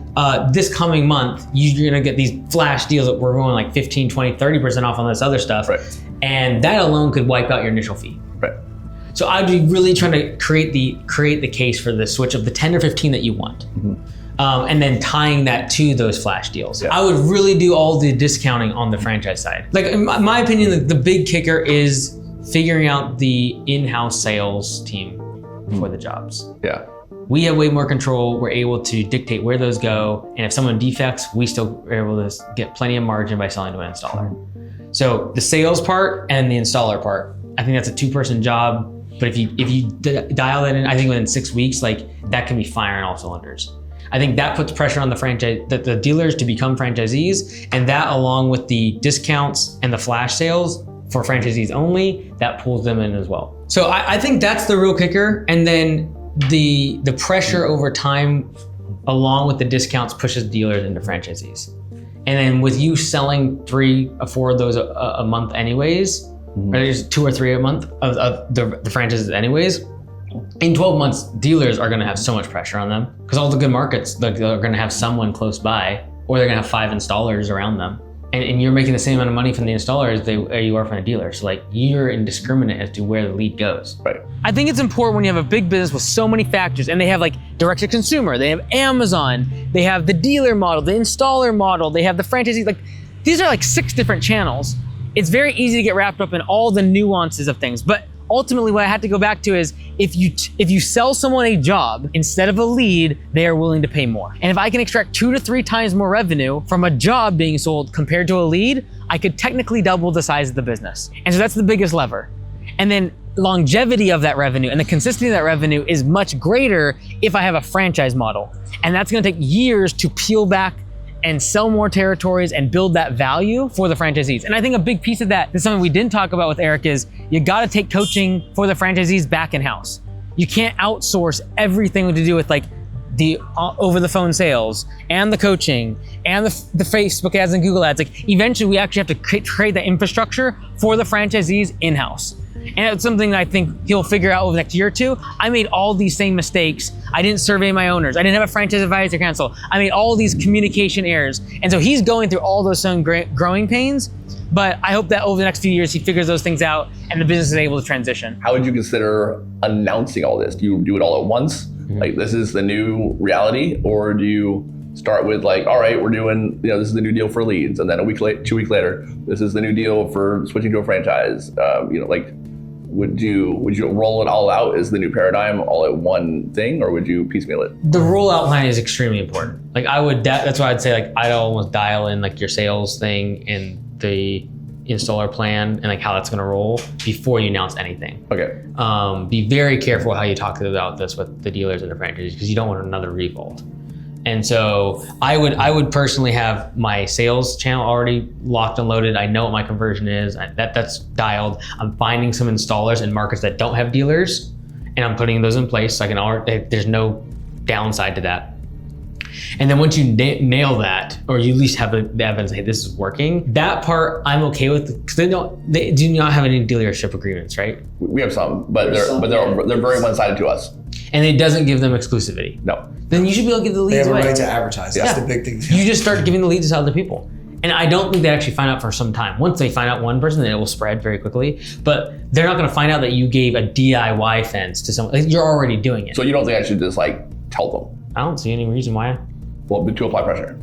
this coming month, you're gonna get these flash deals that we're going like 15, 20, 30% off on this other stuff. Right. And that alone could wipe out your initial fee. Right. So I'd be really trying to create the case for the switch of the 10 or 15 that you want. And then tying that to those flash deals. Yeah. I would really do all the discounting on the franchise side. Like in my opinion, the big kicker is figuring out the in-house sales team for the jobs. Yeah. We have way more control. We're able to dictate where those go. And if someone defects, we still are able to get plenty of margin by selling to an installer. So the sales part and the installer part, I think that's a 2-person job. But if you dial that in, I think within 6 weeks, like that can be firing all cylinders. I think that puts pressure on the dealers to become franchisees, and that along with the discounts and the flash sales for franchisees only, that pulls them in as well. So I think that's the real kicker. And then the pressure over time along with the discounts pushes dealers into franchisees. And then with you selling 3 or 4 of those a month anyways, or there's 2 or 3 a month of the franchises anyways, in 12 months, dealers are gonna have so much pressure on them because all the good markets, they're gonna have someone close by, or they're gonna have 5 installers around them. And you're making the same amount of money from the installer as you are from the dealer. So like you're indiscriminate as to where the lead goes. Right. I think it's important when you have a big business with so many factors, and they have like direct to consumer, they have Amazon, they have the dealer model, the installer model, they have the franchisee, like these are like 6 different channels. It's very easy to get wrapped up in all the nuances of things. But ultimately what I had to go back to is if you sell someone a job instead of a lead, they are willing to pay more. And if I can extract 2 to 3 times more revenue from a job being sold compared to a lead, I could technically double the size of the business. And so that's the biggest lever. And then longevity of that revenue and the consistency of that revenue is much greater if I have a franchise model. And that's gonna take years to peel back and sell more territories and build that value for the franchisees. And I think a big piece of that is something we didn't talk about with Eric is you gotta take coaching for the franchisees back in-house. You can't outsource everything to do with like the over the phone sales and the coaching and the Facebook ads and Google ads. Like eventually we actually have to create that infrastructure for the franchisees in-house. And it's something that I think he'll figure out over the next year or 2. I made all these same mistakes. I didn't survey my owners. I didn't have a franchise advisor council. I made all these communication errors. And so he's going through all those same growing pains, but I hope that over the next few years, he figures those things out and the business is able to transition. How would you consider announcing all this? Do you do it all at once? Like this is the new reality, or do you start with like, all right, we're doing, this is the new deal for leads, and then 2 weeks later, this is the new deal for switching to a franchise. Would you roll it all out as the new paradigm all at one thing, or would you piecemeal it? The rollout plan is extremely important. Like that's why I'd say like I'd almost dial in like your sales thing and the installer plan and like how that's gonna roll before you announce anything. Okay. Be very careful how you talk about this with the dealers and the franchisees because you don't want another revolt. And so I would personally have my sales channel already locked and loaded. I know what my conversion is. That's dialed. I'm finding some installers in markets that don't have dealers, and I'm putting those in place. So I can there's no downside to that. And then once you nail that, or you at least have the evidence, hey, this is working. That part I'm okay with because they do not have any dealership agreements, right? We have some, but they're very one-sided to us. And it doesn't give them exclusivity. No. Then you should be able to give the leads They have a away. right to advertise. That's the big thing. You just start giving the leads to other people. And I don't think they actually find out for some time. Once they find out one person, then it will spread very quickly. But they're not gonna find out that you gave a DIY fence to someone. Like, you're already doing it. So you don't think I should just like tell them? I don't see any reason why. Well, to apply pressure.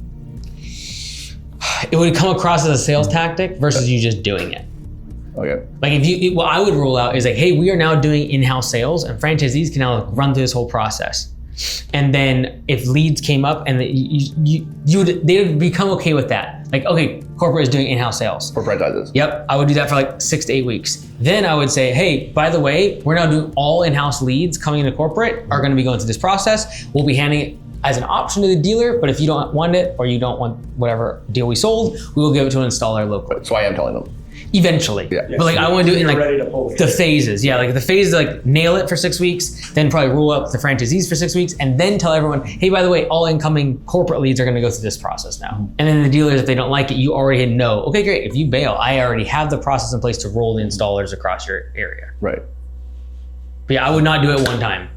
It would come across as a sales tactic versus you just doing it. Okay. Like what I would roll out is like, hey, we are now doing in-house sales and franchisees can now run through this whole process. And then if leads came up and they would become okay with that. Like, okay, corporate is doing in-house sales. For franchises. Yep, I would do that for like 6 to 8 weeks. Then I would say, hey, by the way, we're now doing all in-house leads coming into corporate are gonna be going through this process. We'll be handing it as an option to the dealer, but if you don't want it or you don't want whatever deal we sold, we will give it to an installer locally. So I am telling them. Eventually. Yeah. But like I want to do it in like ready to pull the the phases. Yeah, like the phases, like nail it for 6 weeks, then probably roll up the franchisees for 6 weeks, and then tell everyone, hey, by the way, all incoming corporate leads are gonna go through this process now. And then the dealers, if they don't like it, you already know, okay, great, if you bail, I already have the process in place to roll the installers across your area. Right. But yeah, I would not do it one time.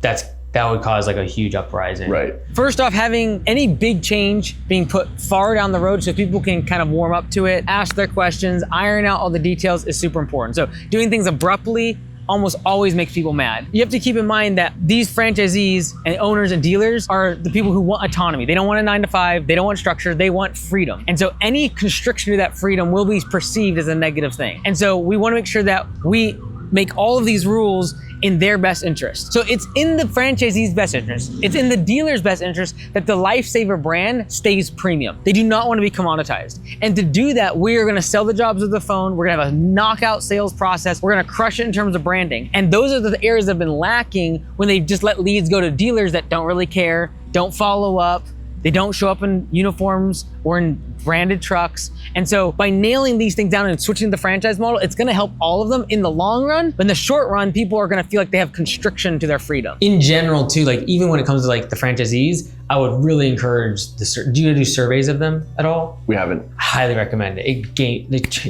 That's that would cause like a huge uprising. Right. First off, having any big change being put far down the road so people can kind of warm up to it, ask their questions, iron out all the details is super important. So doing things abruptly almost always makes people mad. You have to keep in mind that these franchisees and owners and dealers are the people who want autonomy. They don't want a 9 to 5, they don't want structure, they want freedom. And so any constriction to that freedom will be perceived as a negative thing. And so we want to make sure that we make all of these rules in their best interest. So it's in the franchisee's best interest, it's in the dealer's best interest that the Lifesaver brand stays premium. They do not want to be commoditized. And to do that, we are gonna sell the jobs with the phone, we're gonna have a knockout sales process, we're gonna crush it in terms of branding. And those are the areas that have been lacking when they just let leads go to dealers that don't really care, don't follow up, they don't show up in uniforms or in branded trucks. And so by nailing these things down and switching to the franchise model, it's gonna help all of them in the long run, but in the short run, people are gonna feel like they have constriction to their freedom. In general too, like even when it comes to like the franchisees, I would really encourage do you do surveys of them at all? We haven't. Highly recommend it.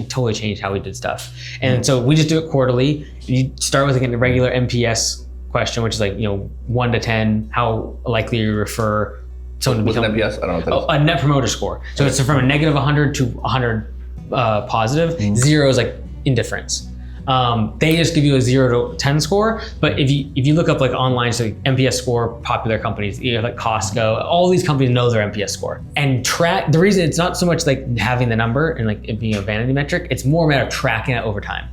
Totally changed how we did stuff. And so we just do it quarterly. You start with like a regular NPS question, which is like, 1 to 10, how likely you refer someone to become an NPS? I don't know what that is. A net promoter score. So it's from a negative 100 to 100 positive. 0 is like indifference. They just give you a 0 to 10 score. But if you look up like online, so like NPS score, popular companies, like Costco, all these companies know their NPS score. And the reason it's not so much like having the number and like it being a vanity metric, it's more a matter of tracking it over time.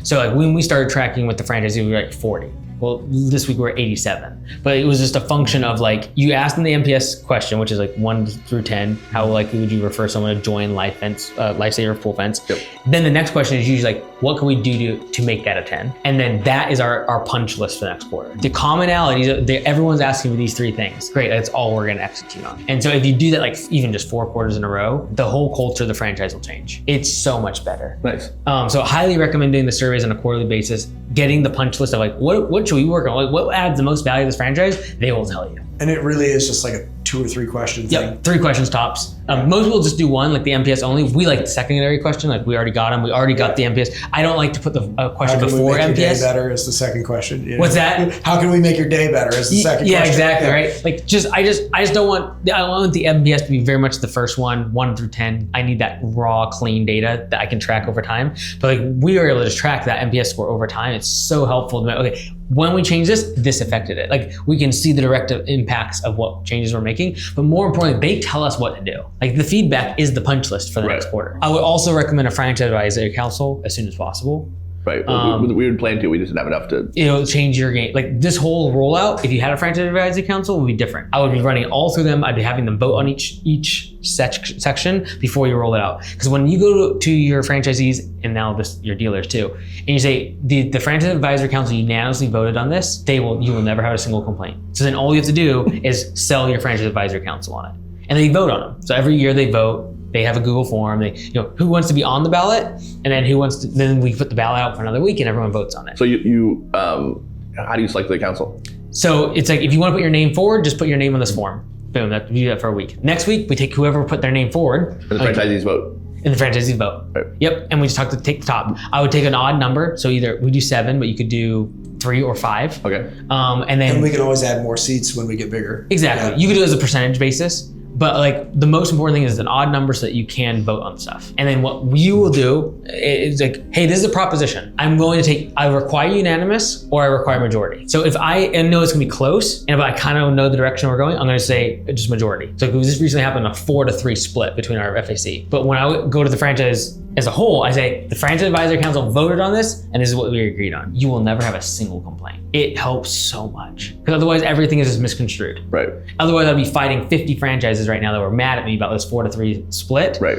So like when we started tracking with the franchisee, we were like 40. Well, this week we're 87. But it was just a function of like, you asked them the NPS question, which is like 1 through 10, how likely would you refer someone to join Lifesaver Pool Fence? Yep. Then the next question is usually like, what can we do to make that a 10? And then that is our punch list for the next quarter. The commonalities, everyone's asking for these 3 things. Great, that's all we're gonna execute on. And so if you do that like even just 4 quarters in a row, the whole culture of the franchise will change. It's so much better. Nice. So I highly recommend doing the surveys on a quarterly basis, getting the punch list of like, what should we work on? Like, what adds the most value to this franchise? They will tell you. And it really is just like a 2 or 3 question thing. Yep, 3 questions tops. Most people just do 1, like the NPS only. We like the secondary question, like we already got them. We already got the NPS. I don't like to put the question before NPS. How can we make your day better is the second question. What's that? How can we make your day better is the second question. Yeah, exactly, right? Like I just don't want, I want the NPS to be very much the first one, 1 through 10. I need that raw, clean data that I can track over time. But like we were able to just track that NPS score over time. It's so helpful to know, okay, when we change this affected it. Like we can see the direct impacts of what changes we're making, but more importantly, they tell us what to do. Like the feedback is the punch list for the next quarter. I would also recommend a franchise advisory council as soon as possible. Right. We would plan to. We just didn't have enough to. Change your game. Like this whole rollout, if you had a franchise advisory council, would be different. I would be running all through them. I'd be having them vote on each section before you roll it out. Because when you go to your franchisees and now your dealers too, and you say the franchise advisory council unanimously voted on this, you will never have a single complaint. So then all you have to do is sell your franchise advisory council on it, and they vote on them. So every year they vote. They have a Google form. Who wants to be on the ballot, and then who wants to. Then we put the ballot out for another week, and everyone votes on it. So how do you select the council? So it's like if you want to put your name forward, just put your name on this form. Boom. We do that for a week. Next week we take whoever put their name forward. And the franchisees vote. And the franchisees vote. Right. Yep. And we just take the top. I would take an odd number. So either we do 7, but you could do 3 or 5. Okay. And then we can always add more seats when we get bigger. Exactly. Yeah. You could do it as a percentage basis. But like the most important thing is an odd number so that you can vote on stuff. And then what you will do is like, hey, this is a proposition. I require unanimous or I require majority. So if I know it's gonna be close and if I kind of know the direction we're going, I'm gonna say just majority. So this recently happened, a 4 to 3 split between our FAC. But when I go to the franchise as a whole, I say the franchise advisory council voted on this and this is what we agreed on. You will never have a single complaint. It helps so much because otherwise everything is just misconstrued. Right. Otherwise I'd be fighting 50 franchises right now that were mad at me about this 4 to 3 split. Right.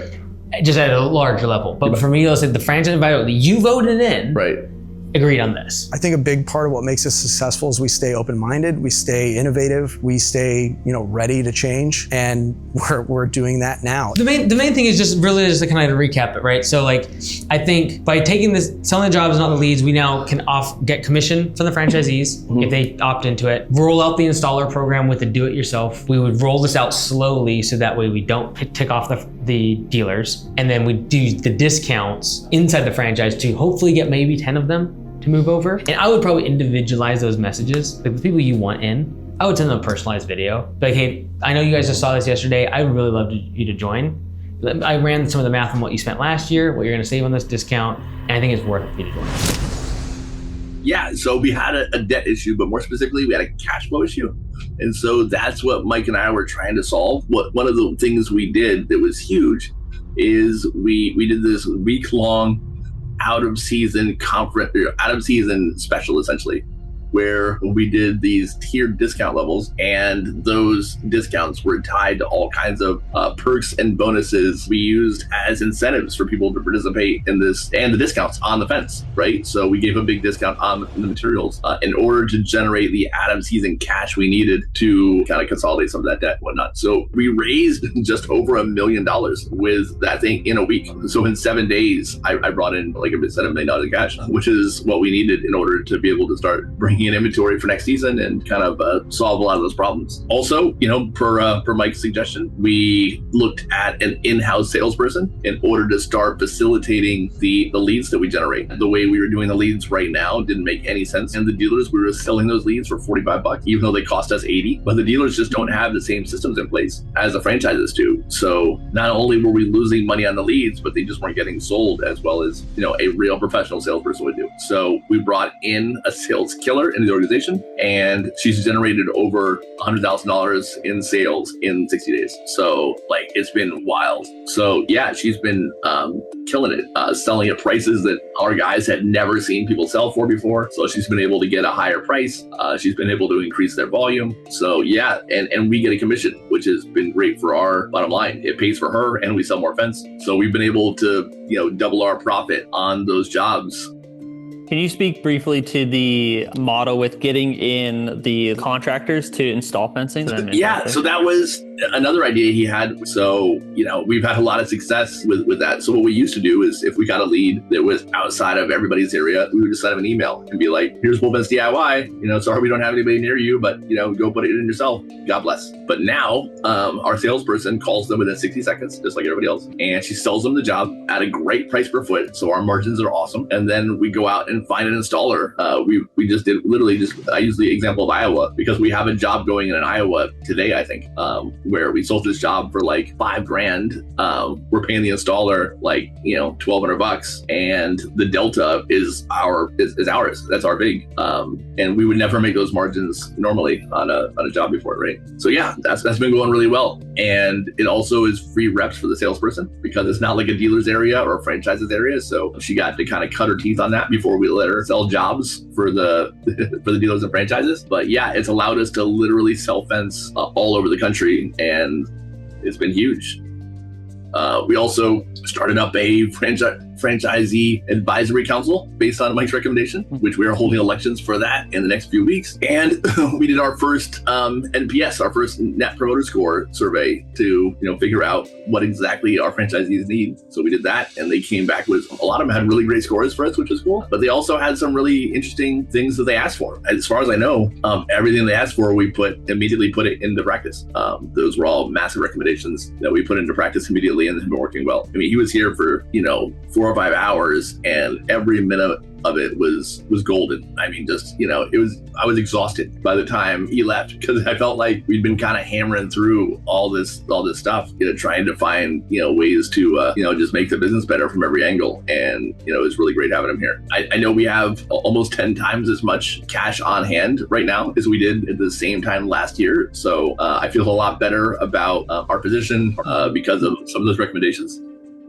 Just at a larger level. But for me, they'll say the franchise advisory you voted in. Right. Agreed on this. I think a big part of what makes us successful is we stay open-minded, we stay innovative, we stay, ready to change, and we're doing that now. The main thing is just really just to kind of recap it, right? So like, I think by taking this, selling the jobs, not the leads, we now can get commission from the franchisees if they opt into it. Roll out the installer program with the do-it-yourself. We would roll this out slowly so that way we don't tick off the dealers, and then we do the discounts inside the franchise to hopefully get maybe 10 of them to move over. And I would probably individualize those messages, like the people you want in, I would send them a personalized video. Like, hey, I know you guys just saw this yesterday. I'd really love you to join. I ran some of the math on what you spent last year, what you're gonna save on this discount, and I think it's worth it for you to join. Yeah, so we had a debt issue, but more specifically, we had a cash flow issue. And so that's what Mike and I were trying to solve. One of the things we did that was huge is we did this week-long out of season special, essentially, where we did these tiered discount levels, and those discounts were tied to all kinds of perks and bonuses we used as incentives for people to participate in this, and the discounts on the fence, right? So we gave a big discount on the materials in order to generate the out of season cash we needed to kind of consolidate some of that debt and whatnot. So we raised just over $1 million with that thing in a week. So in 7 days, I brought in like $7 million in cash, which is what we needed in order to be able to start bringing in inventory for next season and kind of solve a lot of those problems. Also, per Mike's suggestion, we looked at an in-house salesperson in order to start facilitating the leads that we generate. The way we were doing the leads right now didn't make any sense. And the dealers, we were selling those leads for $45, even though they cost us $80. But the dealers just don't have the same systems in place as the franchises do. So not only were we losing money on the leads, but they just weren't getting sold as well as a real professional salesperson would do. So we brought in a sales killer in the organization, and she's generated over $100,000 in sales in 60 days. So it's been wild. So yeah, she's been killing it, selling at prices that our guys had never seen people sell for before. So she's been able to get a higher price. She's been able to increase their volume. So yeah, and we get a commission, which has been great for our bottom line. It pays for her, and we sell more fence. So we've been able to double our profit on those jobs. Can you speak briefly to the model with getting in the contractors to install fencing? Yeah, so that was another idea he had. So, we've had a lot of success with that. So what we used to do is if we got a lead that was outside of everybody's area, we would just send them an email and be like, here's Pool Fence DIY. Sorry we don't have anybody near you, but, go put it in yourself. God bless. But now our salesperson calls them within 60 seconds, just like everybody else. And she sells them the job at a great price per foot. So our margins are awesome. And then we go out and find an installer. We just did I use the example of Iowa because we have a job going in Iowa today, I think, where we sold this job for like $5,000. We're paying the installer $1,200, and the delta is ours. That's our big. And we would never make those margins normally on a job before, right? So yeah, that's been going really well. And it also is free reps for the salesperson because it's not like a dealer's area or a franchise's area. So she got to kind of cut her teeth on that before we let her sell jobs for the dealers and franchises. But yeah, it's allowed us to literally sell fence all over the country, and it's been huge. We also started up a franchisee advisory council based on Mike's recommendation, which we are holding elections for that in the next few weeks. And we did our first NPS, our first Net Promoter Score survey to figure out what exactly our franchisees need. So we did that, and they came back with a lot of them had really great scores for us, which was cool. But they also had some really interesting things that they asked for. As far as I know, everything they asked for, we immediately put it into practice. Those were all massive recommendations that we put into practice immediately, and they've been working well. I mean, he was here for 4 or 5 hours, and every minute of it was golden. I mean, just I was exhausted by the time he left because I felt like we'd been kind of hammering through all this stuff, trying to find ways to just make the business better from every angle. And it was really great having him here. I know we have almost 10 times as much cash on hand right now as we did at the same time last year. So I feel a lot better about our position because of some of those recommendations.